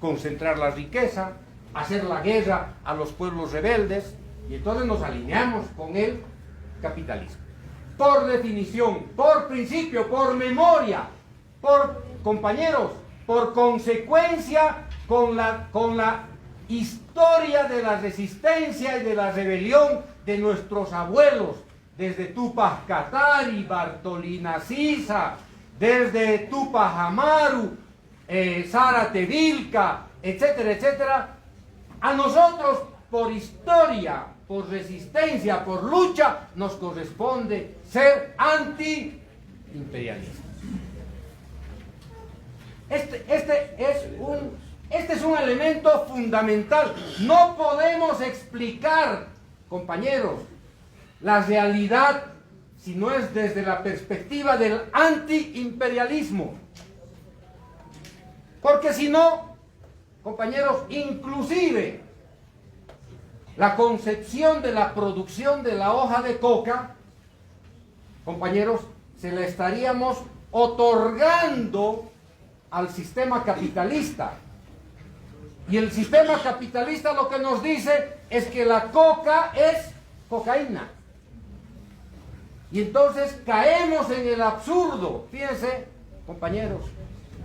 concentrar la riqueza, hacer la guerra a los pueblos rebeldes, y entonces nos alineamos con el capitalismo. Por definición, por principio, por memoria, por, compañeros, por consecuencia con la historia de la resistencia y de la rebelión de nuestros abuelos, desde Tupac Katari, Bartolina Sisa, desde Tupac Amaru, Zárate Vilca, etcétera, etcétera. A nosotros, por historia, por resistencia, por lucha, nos corresponde ser anti-imperialistas. Este es un elemento fundamental. No podemos explicar, compañeros, la realidad si no es desde la perspectiva del antiimperialismo. Porque si no, compañeros, inclusive la concepción de la producción de la hoja de coca, compañeros, se la estaríamos otorgando al sistema capitalista. Y el sistema capitalista lo que nos dice es que la coca es cocaína. Y entonces caemos en el absurdo, fíjense, compañeros,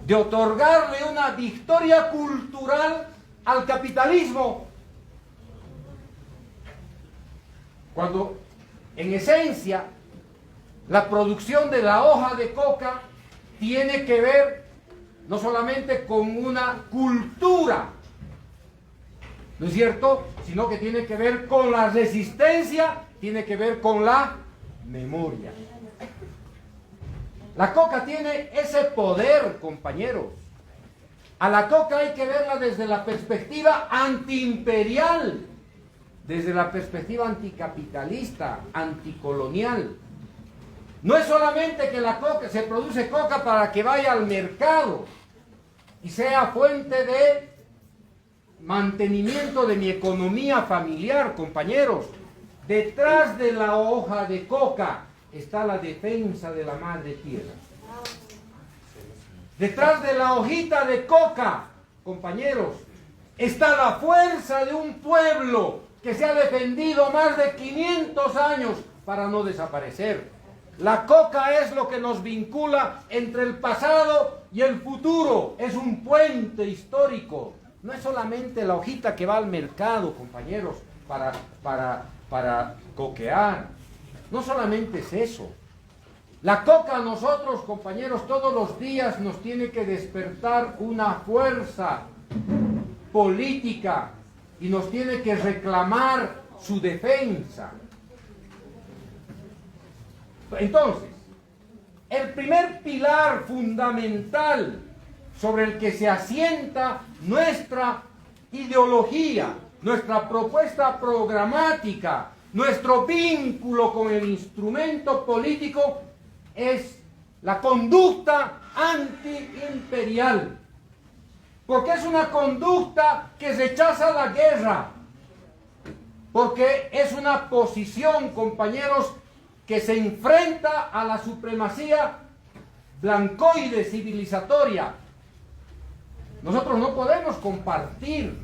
de otorgarle una victoria cultural al capitalismo, cuando en esencia la producción de la hoja de coca tiene que ver no solamente con una cultura, ¿no es cierto?, sino que tiene que ver con la resistencia, tiene que ver con la memoria. La coca tiene ese poder, compañeros. A la coca hay que verla desde la perspectiva antiimperial, desde la perspectiva anticapitalista, anticolonial. No es solamente que la coca, se produce coca para que vaya al mercado y sea fuente de mantenimiento de mi economía familiar, compañeros. Detrás de la hoja de coca está la defensa de la madre tierra. Detrás de la hojita de coca, compañeros, está la fuerza de un pueblo que se ha defendido más de 500 años para no desaparecer. La coca es lo que nos vincula entre el pasado y el futuro. Es un puente histórico. No es solamente la hojita que va al mercado, compañeros, para coquear. No solamente es eso. La coca a nosotros, compañeros, todos los días nos tiene que despertar una fuerza política y nos tiene que reclamar su defensa. Entonces, el primer pilar fundamental sobre el que se asienta nuestra ideología, nuestra propuesta programática, nuestro vínculo con el instrumento político es la conducta antiimperial. Porque es una conducta que rechaza la guerra. Porque es una posición, compañeros, que se enfrenta a la supremacía blancoide civilizatoria. Nosotros no podemos compartir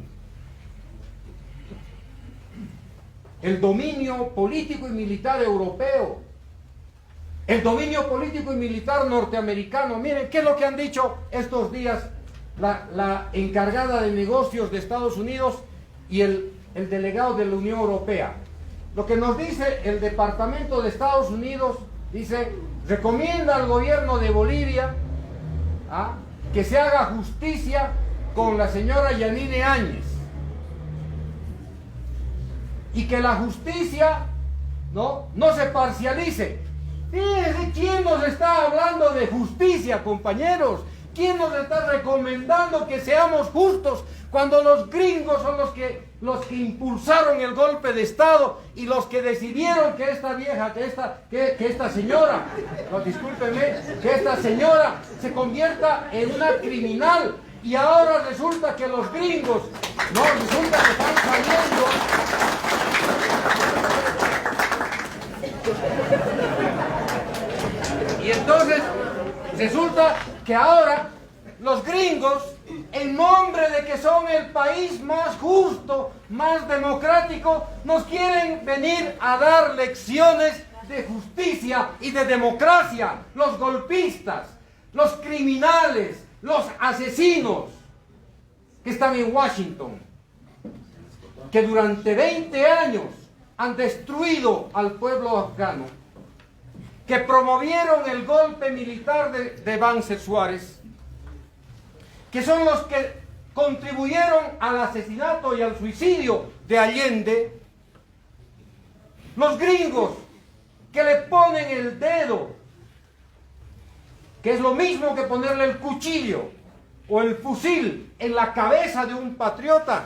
el dominio político y militar europeo, el dominio político y militar norteamericano. Miren, ¿qué es lo que han dicho estos días la encargada de negocios de Estados Unidos y el delegado de la Unión Europea? Lo que nos dice el Departamento de Estados Unidos, dice, recomienda al gobierno de Bolivia que se haga justicia con la señora Yanine Áñez. Y que la justicia no se parcialice. Fíjense, ¿quién nos está hablando de justicia, compañeros? ¿Quién nos está recomendando que seamos justos cuando los gringos son los que impulsaron el golpe de Estado y los que decidieron que esta vieja, que esta señora, no, discúlpenme, que esta señora se convierta en una criminal? Y ahora resulta que los gringos, resulta que están saliendo. Y entonces resulta que ahora los gringos, en nombre de que son el país más justo, más democrático, nos quieren venir a dar lecciones de justicia y de democracia. Los golpistas, los criminales, los asesinos que están en Washington, que durante 20 años han destruido al pueblo afgano, que promovieron el golpe militar de Banzer Suárez, que son los que contribuyeron al asesinato y al suicidio de Allende, los gringos que le ponen el dedo, que es lo mismo que ponerle el cuchillo o el fusil en la cabeza de un patriota,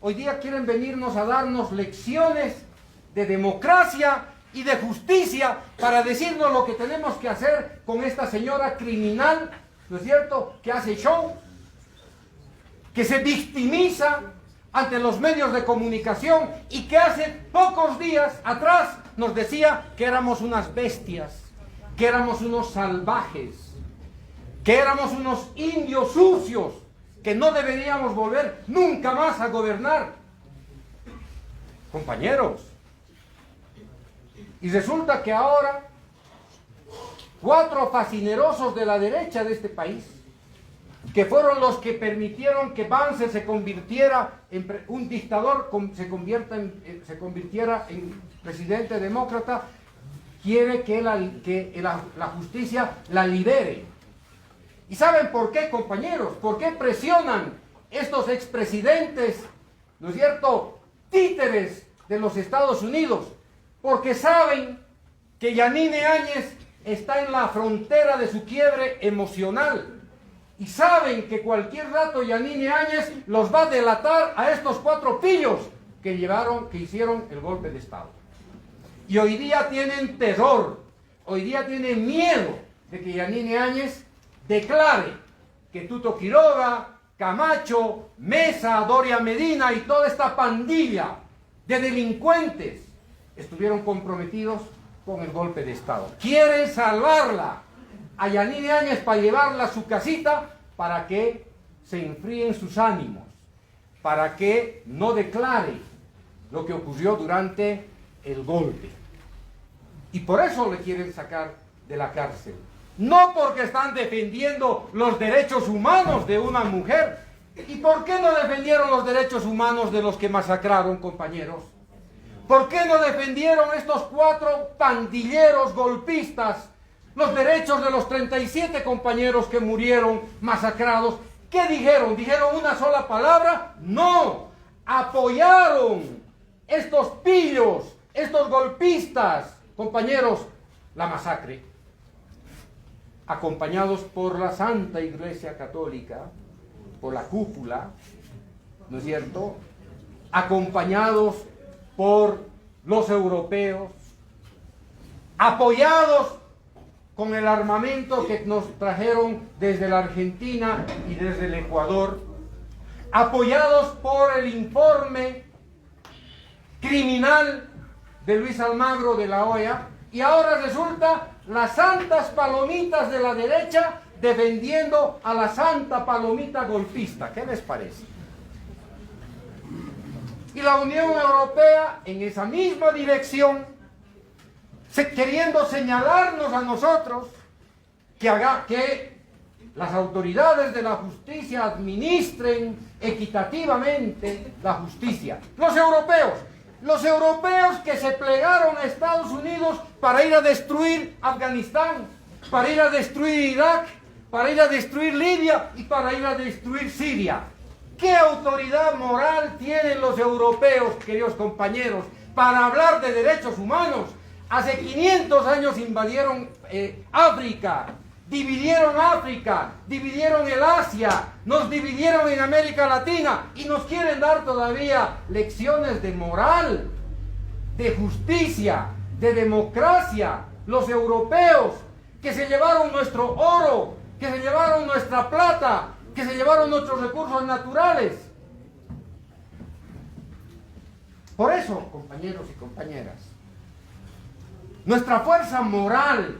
hoy día quieren venirnos a darnos lecciones de democracia y de justicia para decirnos lo que tenemos que hacer con esta señora criminal, ¿no es cierto?, que hace show, que se victimiza ante los medios de comunicación y que hace pocos días atrás nos decía que éramos unas bestias, que éramos unos salvajes, que éramos unos indios sucios, que no deberíamos volver nunca más a gobernar. Compañeros, y resulta que ahora 4 fascinerosos de la derecha de este país, que fueron los que permitieron que Banzer se convirtiera en un dictador, se convirtiera en presidente demócrata, quiere que la justicia la libere. ¿Y saben por qué, compañeros? ¿Por qué presionan estos expresidentes, ¿no es cierto?, títeres de los Estados Unidos? Porque saben que Yanine Áñez está en la frontera de su quiebre emocional. Y saben que cualquier rato Yanine Áñez los va a delatar a estos 4 pillos que hicieron el golpe de Estado. Y hoy día tienen terror, hoy día tienen miedo de que Yanine Áñez declare que Tuto Quiroga, Camacho, Mesa, Doria Medina y toda esta pandilla de delincuentes estuvieron comprometidos con el golpe de Estado. Quieren salvarla a Yanine Áñez para llevarla a su casita para que se enfríen sus ánimos, para que no declare lo que ocurrió durante el golpe. Y por eso le quieren sacar de la cárcel. No porque están defendiendo los derechos humanos de una mujer. ¿Y por qué no defendieron los derechos humanos de los que masacraron, compañeros? ¿Por qué no defendieron estos 4 pandilleros golpistas los derechos de los 37 compañeros que murieron masacrados? ¿Qué dijeron? ¿Dijeron una sola palabra? No. Apoyaron estos pillos, estos golpistas, compañeros, la masacre. Acompañados por la Santa Iglesia Católica, por la cúpula, ¿no es cierto? Acompañados por los europeos, apoyados con el armamento que nos trajeron desde la Argentina y desde el Ecuador, apoyados por el informe criminal de Luis Almagro de la OEA, y ahora resulta las santas palomitas de la derecha defendiendo a la santa palomita golpista. ¿Qué les parece? Y la Unión Europea en esa misma dirección, queriendo señalarnos a nosotros que las autoridades de la justicia administren equitativamente la justicia. Los europeos que se plegaron a Estados Unidos para ir a destruir Afganistán, para ir a destruir Irak, para ir a destruir Libia y para ir a destruir Siria. ¿Qué autoridad moral tienen los europeos, queridos compañeros, para hablar de derechos humanos? Hace 500 años invadieron África, dividieron el Asia, nos dividieron en América Latina y nos quieren dar todavía lecciones de moral, de justicia, de democracia. Los europeos que se llevaron nuestro oro, que se llevaron nuestra plata, que se llevaron nuestros recursos naturales. Por eso, compañeros y compañeras, nuestra fuerza moral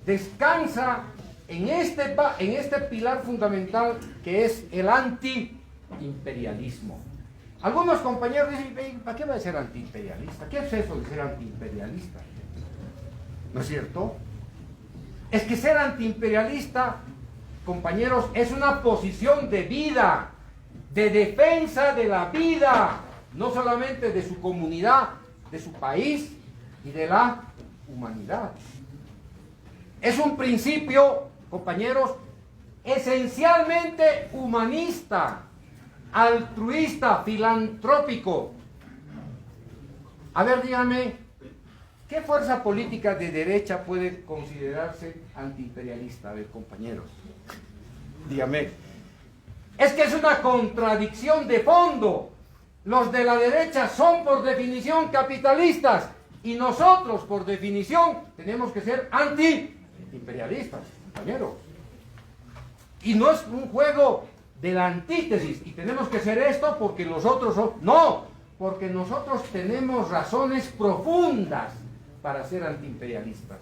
descansa en este pilar fundamental que es el antiimperialismo. Algunos compañeros dicen, ¿para qué va a ser antiimperialista? ¿Qué es eso de ser antiimperialista? ¿No es cierto? Es que ser antiimperialista, compañeros, es una posición de vida, de defensa de la vida, no solamente de su comunidad, de su país y de la humanidad. Es un principio, compañeros, esencialmente humanista, altruista, filantrópico. A ver, díganme, ¿qué fuerza política de derecha puede considerarse antiimperialista? A ver, compañeros, díganme. Es que es una contradicción de fondo. Los de la derecha son por definición capitalistas y nosotros por definición tenemos que ser antiimperialistas, compañeros. Y no es un juego de la antítesis y tenemos que ser esto porque los otros son... No, porque nosotros tenemos razones profundas para ser antiimperialistas.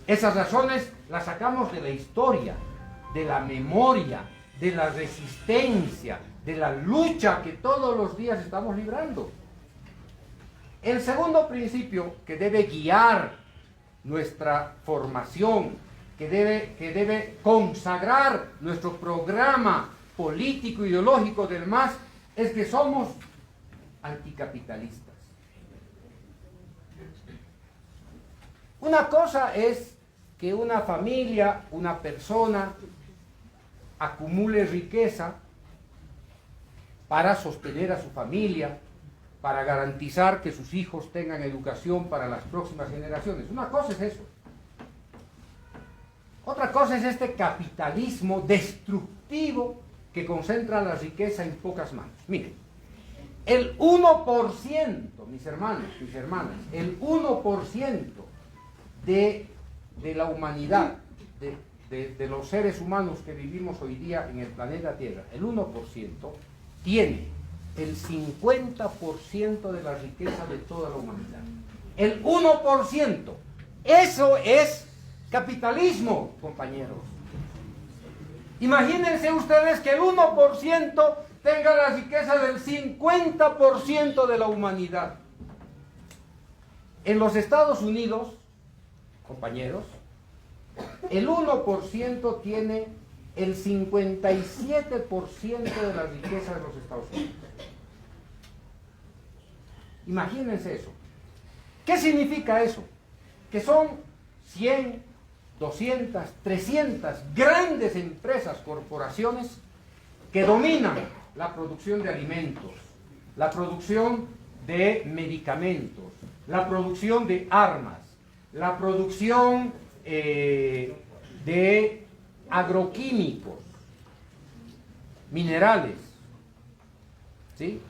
Esas razones las sacamos de la historia, de la memoria, de la resistencia, de la lucha que todos los días estamos librando. El segundo principio que debe guiar nuestra formación, que debe consagrar nuestro programa político ideológico del MAS, es que somos anticapitalistas. Una cosa es que una familia, una persona, acumule riqueza para sostener a su familia, para garantizar que sus hijos tengan educación para las próximas generaciones. Una cosa es eso. Otra cosa es este capitalismo destructivo que concentra la riqueza en pocas manos. Miren, el 1%, mis hermanos, mis hermanas, el 1% de la humanidad, de los seres humanos que vivimos hoy día en el planeta Tierra, el 1% tiene el 50% de la riqueza de toda la humanidad. El 1%. Eso es capitalismo, compañeros. Imagínense ustedes que el 1% tenga la riqueza del 50% de la humanidad. En los Estados Unidos, compañeros, el 1% tiene el 57% de la riqueza de los Estados Unidos. Imagínense eso. ¿Qué significa eso? Que son 100, 200, 300 grandes empresas, corporaciones que dominan la producción de alimentos, la producción de medicamentos, la producción de armas, la producción de agroquímicos, minerales, ¿sí?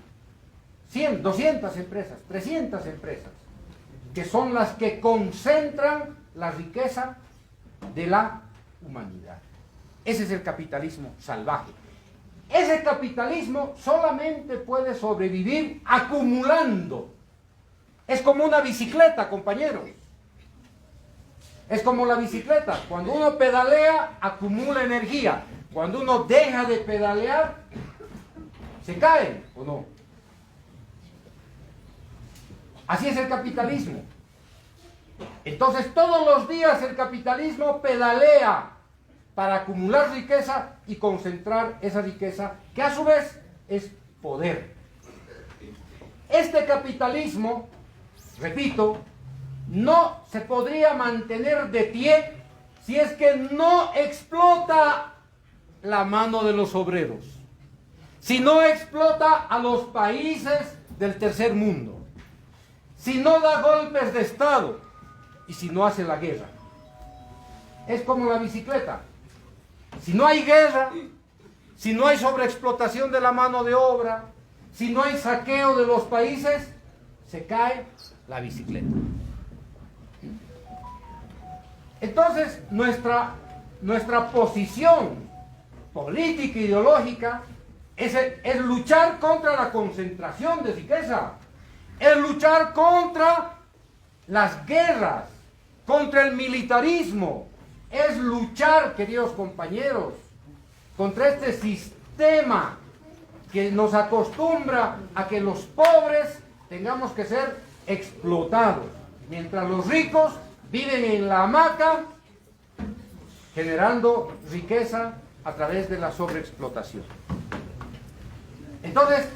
100, 200 empresas, 300 empresas, que son las que concentran la riqueza de la humanidad. Ese es el capitalismo salvaje. Ese capitalismo solamente puede sobrevivir acumulando. Es como una bicicleta, compañeros. Es como la bicicleta. Cuando uno pedalea, acumula energía. Cuando uno deja de pedalear, se cae, ¿o no? Así es el capitalismo. Entonces, todos los días el capitalismo pedalea para acumular riqueza y concentrar esa riqueza, que a su vez es poder. Este capitalismo, repito, no se podría mantener de pie si es que no explota la mano de los obreros, si no explota a los países del tercer mundo, si no da golpes de Estado y si no hace la guerra. Es como la bicicleta. Si no hay guerra, si no hay sobreexplotación de la mano de obra, si no hay saqueo de los países, se cae la bicicleta. Entonces, nuestra posición política e ideológica es luchar contra la concentración de riqueza, es luchar contra las guerras, contra el militarismo, es luchar, queridos compañeros, contra este sistema que nos acostumbra a que los pobres tengamos que ser explotados, mientras los ricos viven en la hamaca generando riqueza a través de la sobreexplotación. Entonces,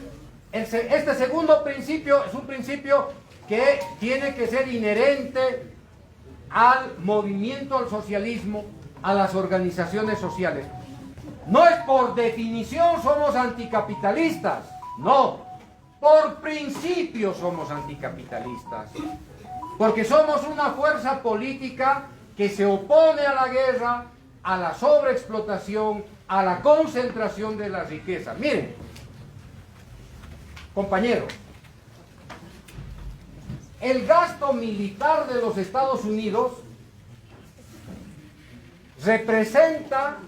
este segundo principio es un principio que tiene que ser inherente al movimiento al socialismo, a las organizaciones sociales. No es por definición somos anticapitalistas, no, por principio somos anticapitalistas, porque somos una fuerza política que se opone a la guerra, a la sobreexplotación, a la concentración de la riqueza. Miren, compañeros, el gasto militar de los Estados Unidos representa,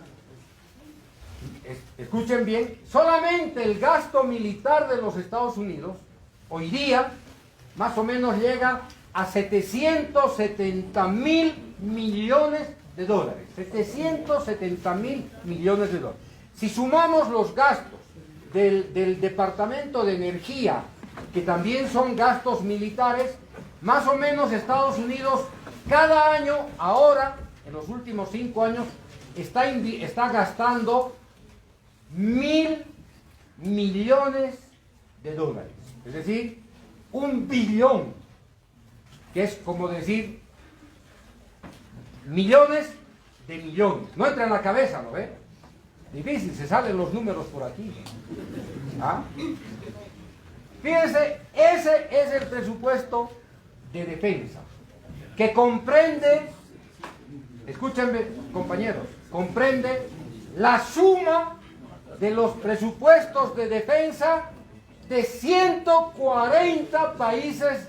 escuchen bien, solamente el gasto militar de los Estados Unidos hoy día más o menos llega a 770.000 millones de dólares. 770.000 millones de dólares. Si sumamos los gastos del Departamento de Energía, que también son gastos militares, más o menos Estados Unidos cada año, ahora, en los últimos 5 años, está gastando 1.000 millones de dólares. Es decir, 1 billón, que es como decir millones de millones. No entra en la cabeza, ¿lo ve? Difícil, se salen los números por aquí. ¿Ah? Fíjense, ese es el presupuesto de defensa, que comprende, escúchenme compañeros, comprende la suma de los presupuestos de defensa de 140 países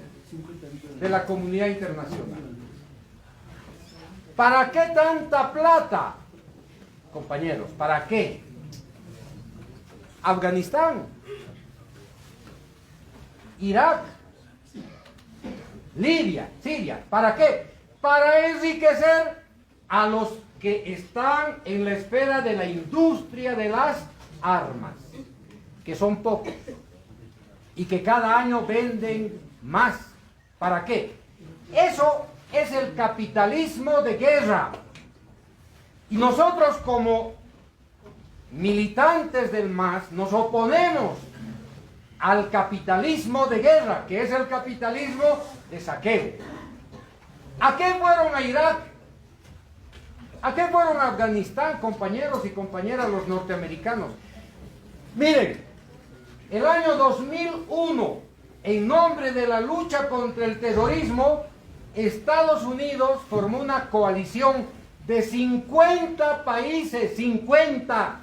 de la comunidad internacional. ¿Para qué tanta plata, compañeros? ¿Para qué? Afganistán, Irak, Libia, Siria. ¿Para qué? Para enriquecer a los que están en la esfera de la industria de las armas, que son pocos y que cada año venden más. ¿Para qué? Eso es el capitalismo de guerra. Y nosotros como militantes del MAS nos oponemos al capitalismo de guerra, que es el capitalismo de saqueo. ¿A qué fueron a Irak? ¿A qué fueron a Afganistán, compañeros y compañeras, los norteamericanos? Miren, el año 2001, en nombre de la lucha contra el terrorismo, Estados Unidos formó una coalición de 50 países, 50,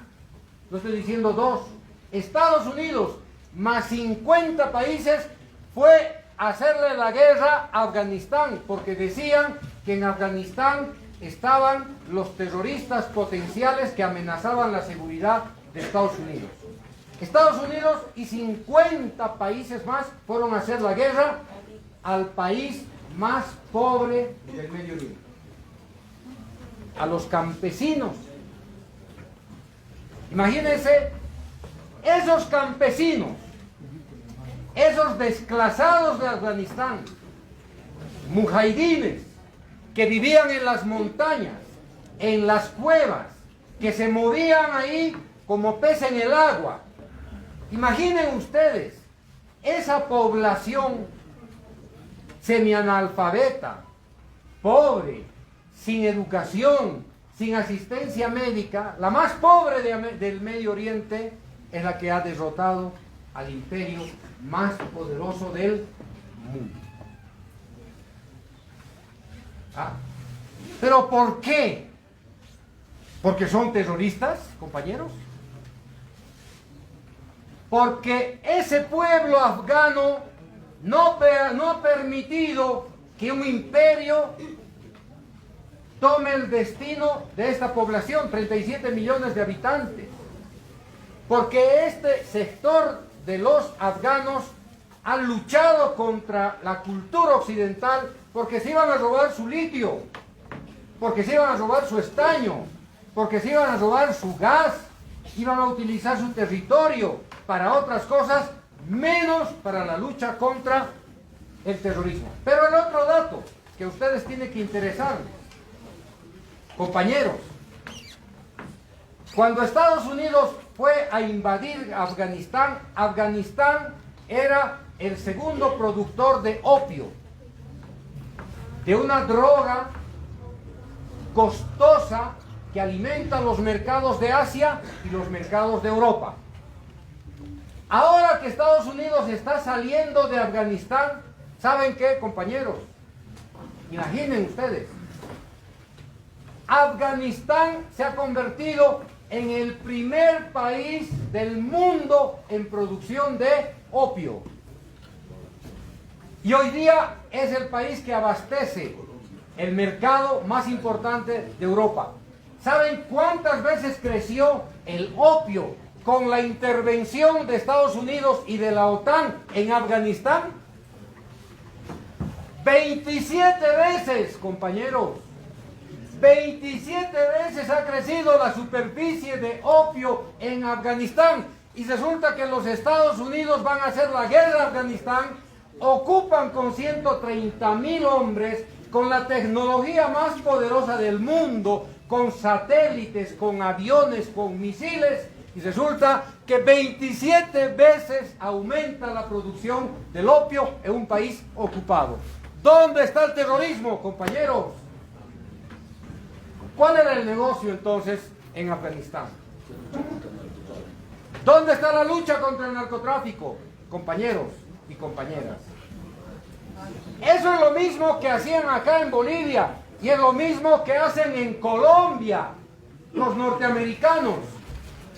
no estoy diciendo dos, Estados Unidos más 50 países fue a hacerle la guerra a Afganistán, porque decían que en Afganistán estaban los terroristas potenciales que amenazaban la seguridad de Estados Unidos. Estados Unidos y 50 países más fueron a hacer la guerra al país más pobre del Medio Oriente, a los campesinos. Imagínense, esos campesinos, esos desclasados de Afganistán, mujahidines, que vivían en las montañas, en las cuevas, que se movían ahí como pez en el agua. Imaginen ustedes, esa población semianalfabeta, pobre, sin educación, sin asistencia médica, la más pobre del Medio Oriente, es la que ha derrotado al imperio más poderoso del mundo. ¿Pero por qué? ¿Porque son terroristas, compañeros? Porque ese pueblo afgano no ha permitido que un imperio tome el destino de esta población, 37 millones de habitantes. Porque este sector de los afganos han luchado contra la cultura occidental, porque se iban a robar su litio, porque se iban a robar su estaño, porque se iban a robar su gas, iban a utilizar su territorio para otras cosas, menos para la lucha contra el terrorismo. Pero el otro dato que a ustedes tienen que interesarles, compañeros, cuando Estados Unidos fue a invadir Afganistán, Afganistán era el segundo productor de opio, de una droga costosa que alimenta los mercados de Asia y los mercados de Europa. Ahora que Estados Unidos está saliendo de Afganistán, ¿saben qué, compañeros? Imaginen ustedes, Afganistán se ha convertido en el primer país del mundo en producción de opio. Y hoy día es el país que abastece el mercado más importante de Europa. ¿Saben cuántas veces creció el opio con la intervención de Estados Unidos y de la OTAN en Afganistán? 27 veces, compañeros. 27 veces ha crecido la superficie de opio en Afganistán. Y resulta que los Estados Unidos van a hacer la guerra a Afganistán, ocupan con 130.000 hombres, con la tecnología más poderosa del mundo, con satélites, con aviones, con misiles, y resulta que 27 veces aumenta la producción del opio en un país ocupado. ¿Dónde está el terrorismo, compañeros? ¿Cuál era el negocio entonces en Afganistán? ¿Dónde está la lucha contra el narcotráfico, compañeros y compañeras? Eso es lo mismo que hacían acá en Bolivia y es lo mismo que hacen en Colombia los norteamericanos.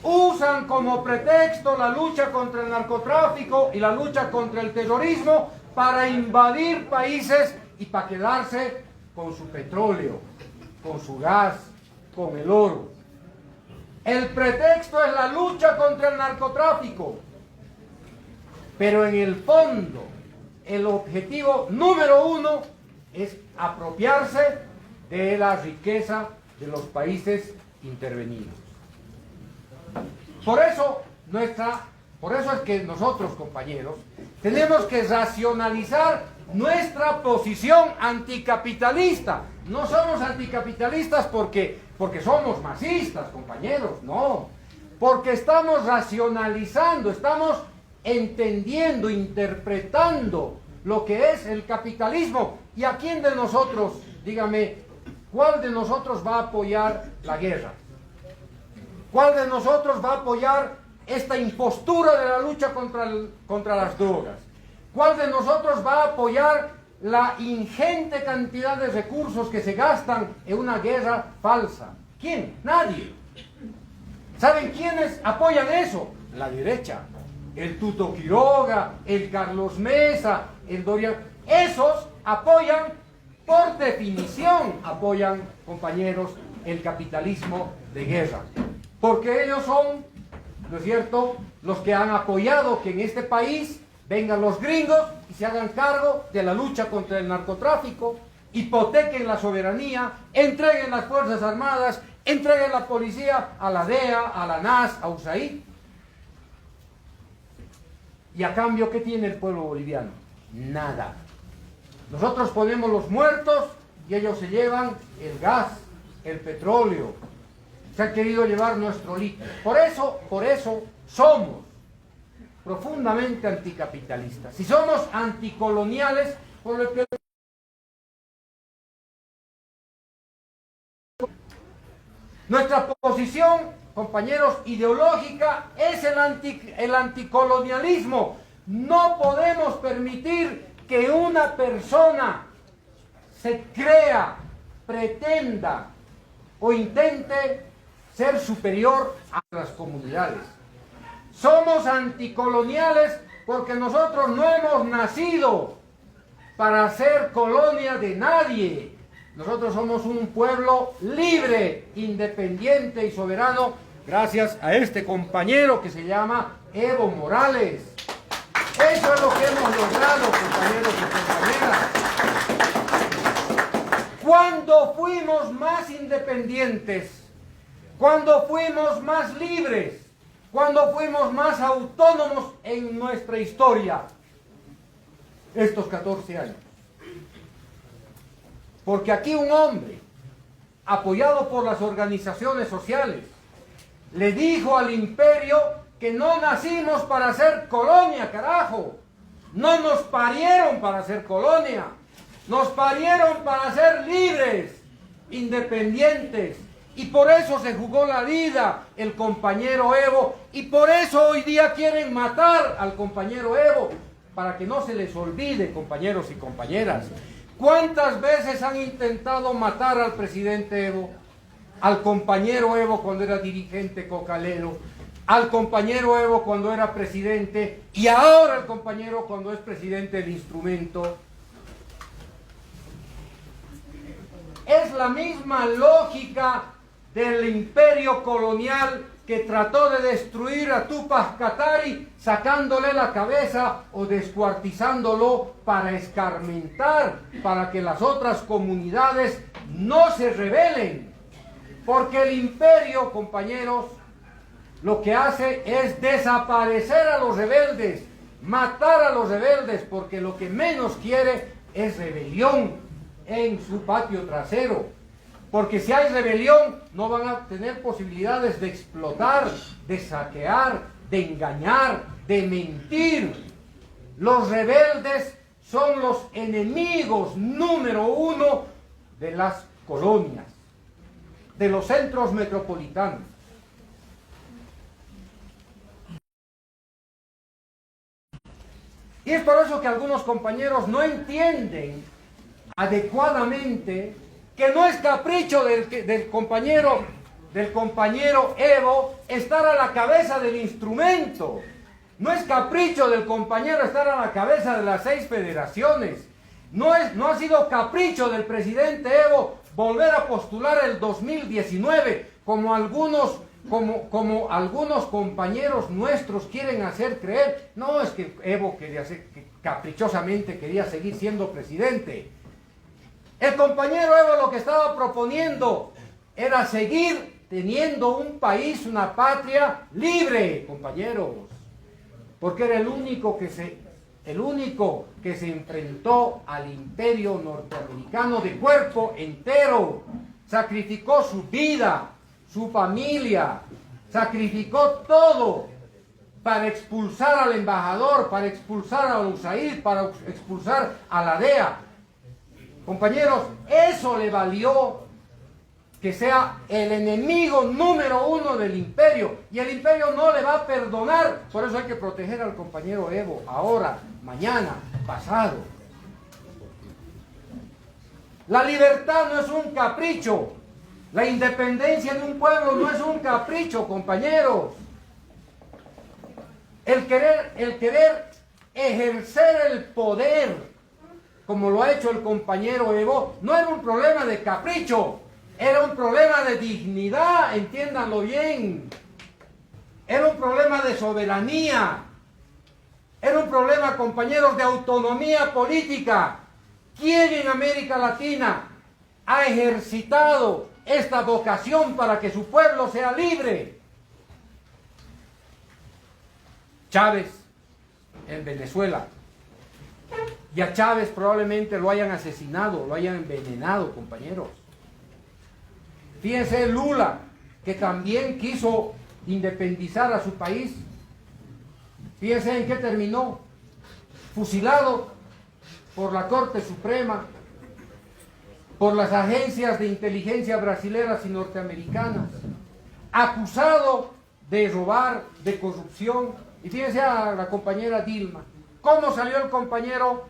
Usan como pretexto la lucha contra el narcotráfico y la lucha contra el terrorismo para invadir países y para quedarse con su petróleo, con su gas, con el oro. El pretexto es la lucha contra el narcotráfico, pero en el fondo el objetivo número uno es apropiarse de la riqueza de los países intervenidos. Por eso es que nosotros, compañeros, tenemos que racionalizar nuestra posición anticapitalista. No somos anticapitalistas porque somos masistas, compañeros, no. Porque estamos racionalizando, estamos entendiendo, interpretando lo que es el capitalismo. ¿Y a quién de nosotros, dígame, cuál de nosotros va a apoyar la guerra? ¿Cuál de nosotros va a apoyar esta impostura de la lucha contra las drogas? ¿Cuál de nosotros va a apoyar la ingente cantidad de recursos que se gastan en una guerra falsa? ¿Quién? Nadie. ¿Saben quiénes apoyan eso? La derecha. El Tuto Quiroga, el Carlos Mesa, el Dorian. Esos apoyan, por definición, apoyan, compañeros, el capitalismo de guerra. Porque ellos son, ¿no es cierto?, los que han apoyado que en este país vengan los gringos y se hagan cargo de la lucha contra el narcotráfico, hipotequen la soberanía, entreguen las Fuerzas Armadas, entreguen la policía a la DEA, a la NAS, a USAID. Y a cambio, ¿qué tiene el pueblo boliviano? Nada. Nosotros ponemos los muertos y ellos se llevan el gas, el petróleo. Se han querido llevar nuestro litio. Por eso somos profundamente anticapitalistas. Si somos anticoloniales, por lo que nuestra posición, compañeros, ideológica es el anticolonialismo. No podemos permitir que una persona se crea, pretenda o intente ser superior a las comunidades. Somos anticoloniales porque nosotros no hemos nacido para ser colonia de nadie. Nosotros somos un pueblo libre, independiente y soberano, gracias a este compañero que se llama Evo Morales. Eso es lo que hemos logrado, compañeros y compañeras. Cuando fuimos más independientes, cuando fuimos más libres, cuando fuimos más autónomos en nuestra historia, estos 14 años. Porque aquí un hombre, apoyado por las organizaciones sociales, le dijo al imperio que no nacimos para ser colonia, carajo. No nos parieron para ser colonia. Nos parieron para ser libres, independientes. Y por eso se jugó la vida el compañero Evo. Y por eso hoy día quieren matar al compañero Evo. Para que no se les olvide, compañeros y compañeras. ¿Cuántas veces han intentado matar al presidente Evo? Al compañero Evo cuando era dirigente cocalero, al compañero Evo cuando era presidente y ahora el compañero cuando es presidente del instrumento. Es la misma lógica del imperio colonial que trató de destruir a Túpac Katari sacándole la cabeza o descuartizándolo para escarmentar, para que las otras comunidades no se rebelen. Porque el imperio, compañeros, lo que hace es desaparecer a los rebeldes, matar a los rebeldes, porque lo que menos quiere es rebelión en su patio trasero. Porque si hay rebelión, no van a tener posibilidades de explotar, de saquear, de engañar, de mentir. Los rebeldes son los enemigos número uno de las colonias, de los centros metropolitanos. Y es por eso que algunos compañeros no entienden adecuadamente que no es capricho del compañero Evo estar a la cabeza del instrumento. No es capricho del compañero estar a la cabeza de las 6 federaciones. No ha sido capricho del presidente Evo volver a postular el 2019, como algunos compañeros nuestros quieren hacer creer. No es que Evo caprichosamente quería seguir siendo presidente. El compañero Evo lo que estaba proponiendo era seguir teniendo un país, una patria libre, compañeros, porque era el único que se el único que se enfrentó al imperio norteamericano de cuerpo entero, sacrificó su vida, su familia, sacrificó todo para expulsar al embajador, para expulsar a USAID, para expulsar a la DEA. Compañeros, eso le valió que sea el enemigo número uno del imperio, y el imperio no le va a perdonar. Por eso hay que proteger al compañero Evo, ahora, mañana, pasado. La libertad no es un capricho, la independencia de un pueblo no es un capricho, compañeros. El querer ejercer el poder, como lo ha hecho el compañero Evo, no era un problema de capricho, era un problema de dignidad, entiéndanlo bien. Era un problema de soberanía. Era un problema, compañeros, de autonomía política. ¿Quién en América Latina ha ejercitado esta vocación para que su pueblo sea libre? Chávez, en Venezuela. Y a Chávez probablemente lo hayan asesinado, lo hayan envenenado, compañeros. Fíjense Lula, que también quiso independizar a su país. Fíjense en qué terminó. Fusilado por la Corte Suprema, por las agencias de inteligencia brasileras y norteamericanas, acusado de robar, de corrupción. Y fíjense a la compañera Dilma. ¿Cómo salió el compañero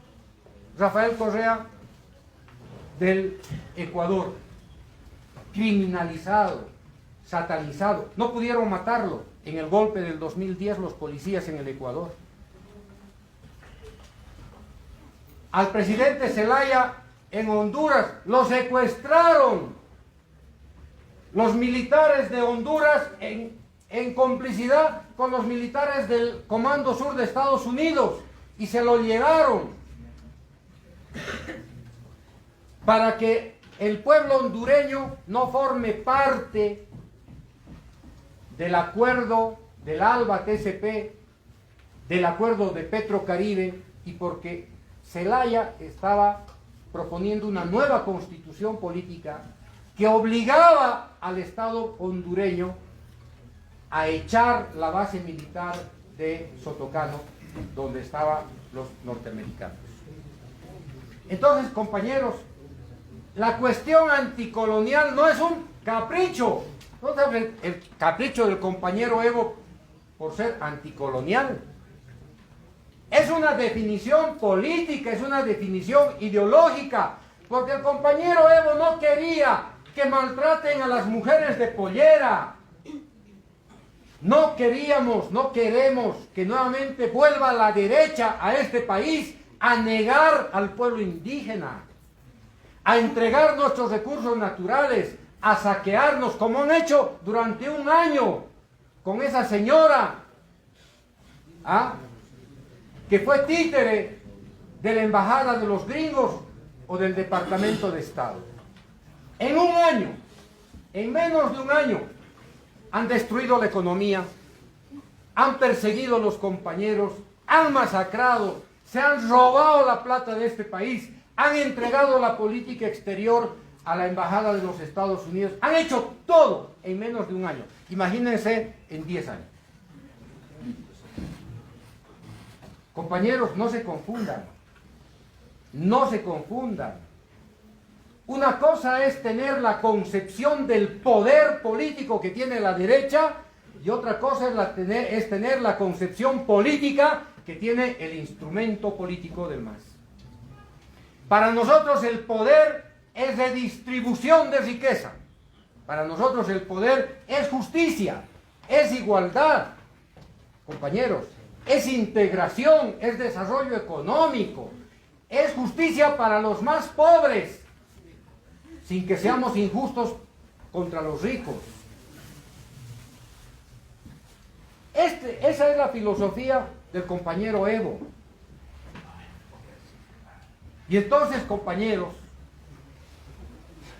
Rafael Correa del Ecuador? Criminalizado, satanizado. No pudieron matarlo en el golpe del 2010 los policías en el Ecuador. Al presidente Zelaya en Honduras lo secuestraron los militares de Honduras en complicidad con los militares del Comando Sur de Estados Unidos, y se lo llevaron para que el pueblo hondureño no forme parte del acuerdo del ALBA-TCP, del acuerdo de Petrocaribe, y porque Zelaya estaba proponiendo una nueva constitución política que obligaba al Estado hondureño a echar la base militar de Sotocano, donde estaban los norteamericanos. Entonces, compañeros, la cuestión anticolonial no es un capricho. No es el capricho del compañero Evo por ser anticolonial. Es una definición política, es una definición ideológica, porque el compañero Evo no quería que maltraten a las mujeres de pollera. No queríamos, no queremos que nuevamente vuelva la derecha a este país a negar al pueblo indígena, a entregar nuestros recursos naturales, a saquearnos, como han hecho durante un año con esa señora, que fue títere de la embajada de los gringos o del Departamento de Estado. En un año, en menos de un año, han destruido la economía, han perseguido a los compañeros, han masacrado, se han robado la plata de este país, han entregado la política exterior a la embajada de los Estados Unidos, han hecho todo en menos de un año. Imagínense en 10 años. Compañeros, no se confundan. No se confundan. Una cosa es tener la concepción del poder político que tiene la derecha, y otra cosa es tener la concepción política que tiene el instrumento político del MAS. Para nosotros el poder es redistribución de riqueza. Para nosotros el poder es justicia, es igualdad. Compañeros, es integración, es desarrollo económico, es justicia para los más pobres, sin que seamos injustos contra los ricos. Esa es la filosofía del compañero Evo. Y entonces, compañeros,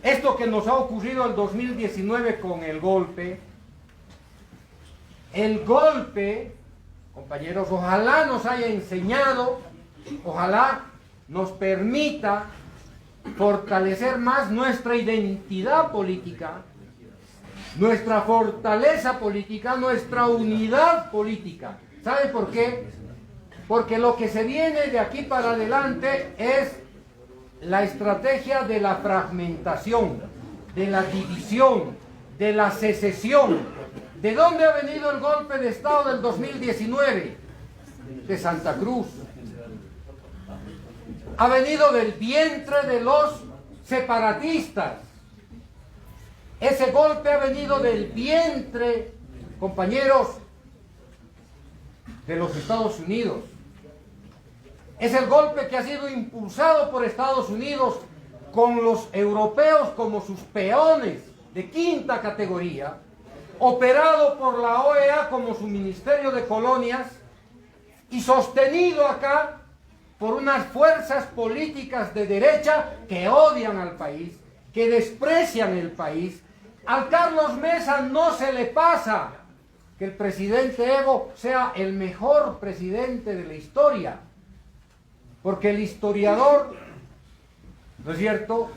esto que nos ha ocurrido el 2019 con el golpe, compañeros, ojalá nos haya enseñado ojalá nos permita fortalecer más nuestra identidad política, nuestra fortaleza política, nuestra unidad política. ¿Sabe por qué? Porque lo que se viene de aquí para adelante es la estrategia de la fragmentación, de la división, de la secesión. ¿De dónde ha venido el golpe de Estado del 2019? De Santa Cruz. Ha venido del vientre de los separatistas. Ese golpe ha venido del vientre, compañeros, de los Estados Unidos. Es el golpe que ha sido impulsado por Estados Unidos con los europeos como sus peones de quinta categoría, operado por la OEA como su Ministerio de Colonias y sostenido acá por unas fuerzas políticas de derecha que odian al país, que desprecian el país. Al Carlos Mesa no se le pasa que el presidente Evo sea el mejor presidente de la historia, porque el historiador, ¿no es cierto?,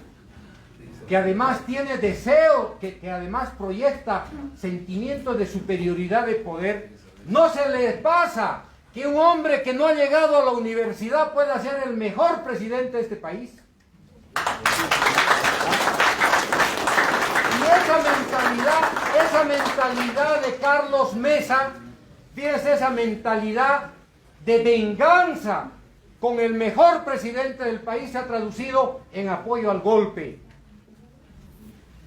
que además tiene deseo, que además proyecta sentimientos de superioridad de poder, no se le pasa que un hombre que no ha llegado a la universidad pueda ser el mejor presidente de este país. Y esa mentalidad de Carlos Mesa, fíjese, esa mentalidad de venganza con el mejor presidente del país se ha traducido en apoyo al golpe.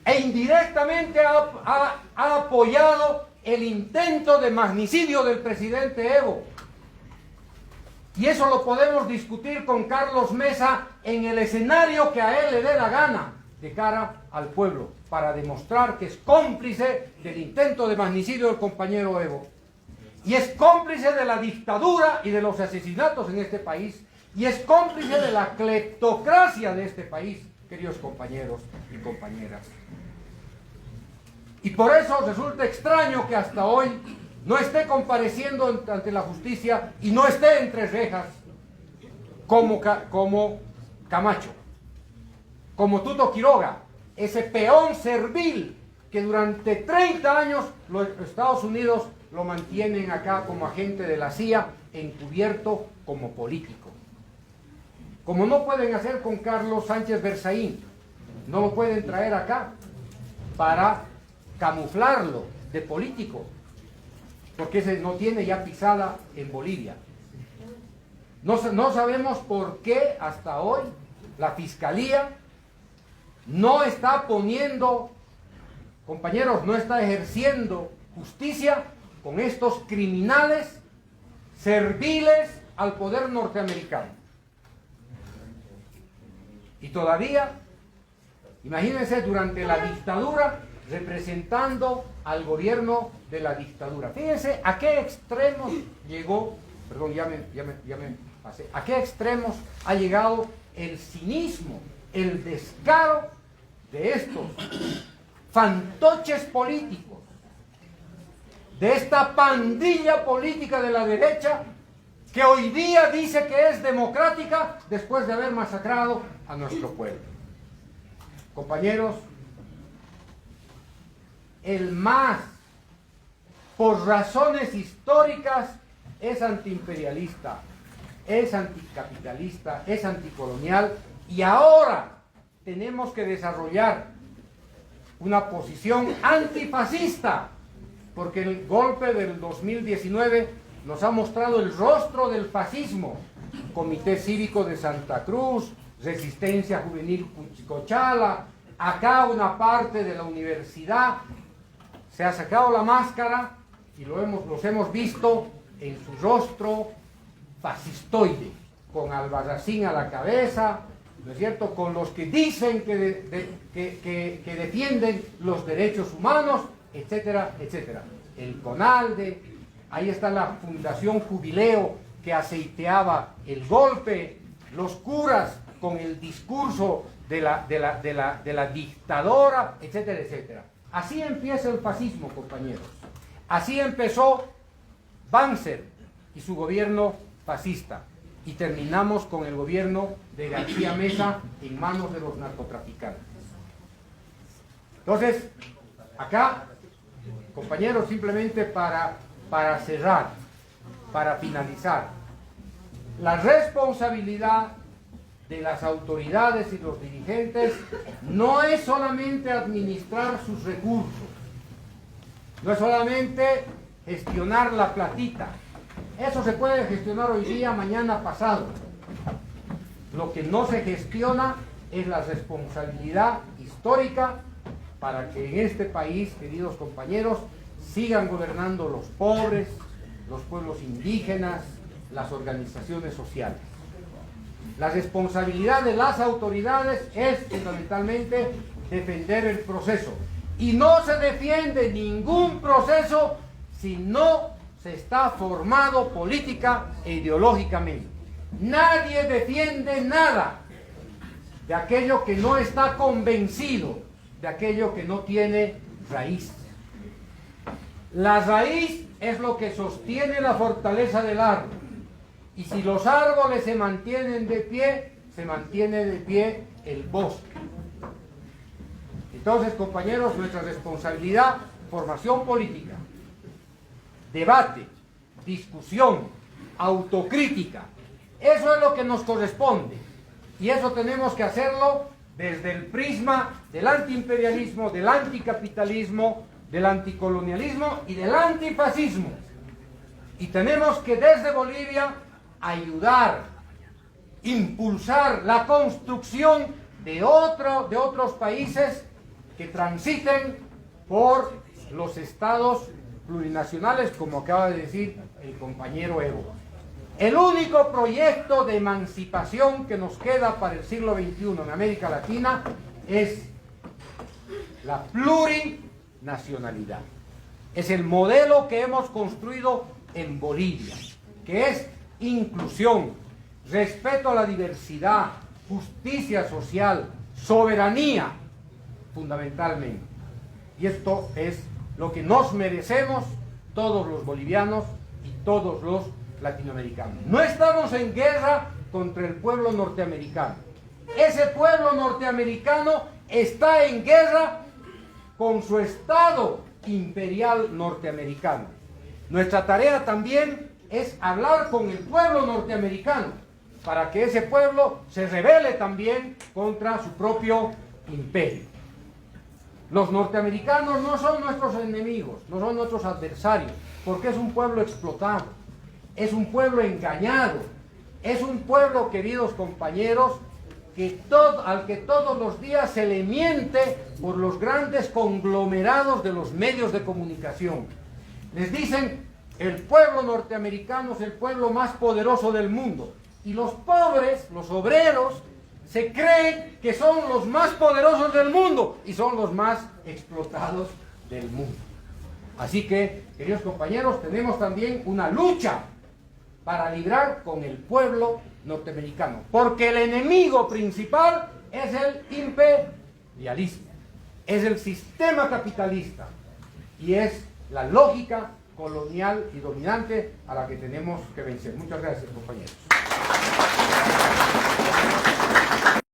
E indirectamente ha apoyado el intento de magnicidio del presidente Evo. Y eso lo podemos discutir con Carlos Mesa en el escenario que a él le dé la gana, de cara al pueblo, para demostrar que es cómplice del intento de magnicidio del compañero Evo. Y es cómplice de la dictadura y de los asesinatos en este país. Y es cómplice de la cleptocracia de este país, queridos compañeros y compañeras. Y por eso resulta extraño que hasta hoy no esté compareciendo ante la justicia y no esté entre rejas como Camacho, como Tuto Quiroga, ese peón servil que durante 30 años los Estados Unidos lo mantienen acá como agente de la CIA, encubierto como político. Como no pueden hacer con Carlos Sánchez Berzaín, no lo pueden traer acá para camuflarlo de político, porque ese no tiene ya pisada en Bolivia. No sabemos por qué hasta hoy la Fiscalía no está poniendo, compañeros, no está ejerciendo justicia con estos criminales serviles al poder norteamericano. Y todavía, imagínense, durante la dictadura, representando al gobierno de la dictadura. Fíjense a qué extremos llegó, perdón, ya me pasé, a qué extremos ha llegado el cinismo, el descaro de estos fantoches políticos, de esta pandilla política de la derecha que hoy día dice que es democrática después de haber masacrado a nuestro pueblo. Compañeros, el MAS, por razones históricas, es antiimperialista, es anticapitalista, es anticolonial, y ahora tenemos que desarrollar una posición antifascista, porque el golpe del 2019 nos ha mostrado el rostro del fascismo. Comité Cívico de Santa Cruz, Resistencia Juvenil Cuchicochala, acá una parte de la universidad se ha sacado la máscara y los hemos visto en su rostro fascistoide, con Albarracín a la cabeza, ¿no es cierto?, con los que dicen que defienden los derechos humanos, etcétera, etcétera. El CONALDE, ahí está la Fundación Jubileo que aceiteaba el golpe, los curas con el discurso de la dictadora, etcétera, etcétera. Así empieza el fascismo, compañeros. Así empezó Banzer y su gobierno fascista. y terminamos con el gobierno de García Meza en manos de los narcotraficantes. Entonces, acá, compañeros, simplemente para cerrar, para finalizar, la responsabilidad de las autoridades y los dirigentes no es solamente administrar sus recursos, no es solamente gestionar la platita. Eso se puede gestionar hoy día, mañana, pasado. Lo que no se gestiona es la responsabilidad histórica para que en este país, queridos compañeros, sigan gobernando los pobres, los pueblos indígenas, las organizaciones sociales. La responsabilidad de las autoridades es fundamentalmente defender el proceso. Y no se defiende ningún proceso si no se está formado política e ideológicamente. Nadie defiende nada de aquello que no está convencido, de aquello que no tiene raíz. La raíz es lo que sostiene la fortaleza del árbol. Y si los árboles se mantienen de pie, se mantiene de pie el bosque. Entonces, compañeros, nuestra responsabilidad, formación política, debate, discusión, autocrítica, eso es lo que nos corresponde. Y eso tenemos que hacerlo desde el prisma del antiimperialismo, del anticapitalismo, del anticolonialismo y del antifascismo. Y tenemos que desde Bolivia ayudar, impulsar la construcción de otros países que transiten por los estados plurinacionales, como acaba de decir el compañero Evo. El único proyecto de emancipación que nos queda para el siglo XXI en América Latina es la plurinacionalidad. Es el modelo que hemos construido en Bolivia, que es inclusión, respeto a la diversidad, justicia social, soberanía, fundamentalmente. Y esto es lo que nos merecemos todos los bolivianos y todos los latinoamericanos. No estamos en guerra contra el pueblo norteamericano. Ese pueblo norteamericano está en guerra con su Estado imperial norteamericano. Nuestra tarea también es hablar con el pueblo norteamericano para que ese pueblo se rebele también contra su propio imperio. Los norteamericanos no son nuestros enemigos, no son nuestros adversarios, porque es un pueblo explotado, es un pueblo engañado, es un pueblo, queridos compañeros, al que todos los días se le miente por los grandes conglomerados de los medios de comunicación. Les dicen, el pueblo norteamericano es el pueblo más poderoso del mundo, y los pobres, los obreros, se creen que son los más poderosos del mundo y son los más explotados del mundo. Así que, queridos compañeros, tenemos también una lucha para librar con el pueblo norteamericano, porque el enemigo principal es el imperialismo, es el sistema capitalista y es la lógica colonial y dominante a la que tenemos que vencer. Muchas gracias, compañeros.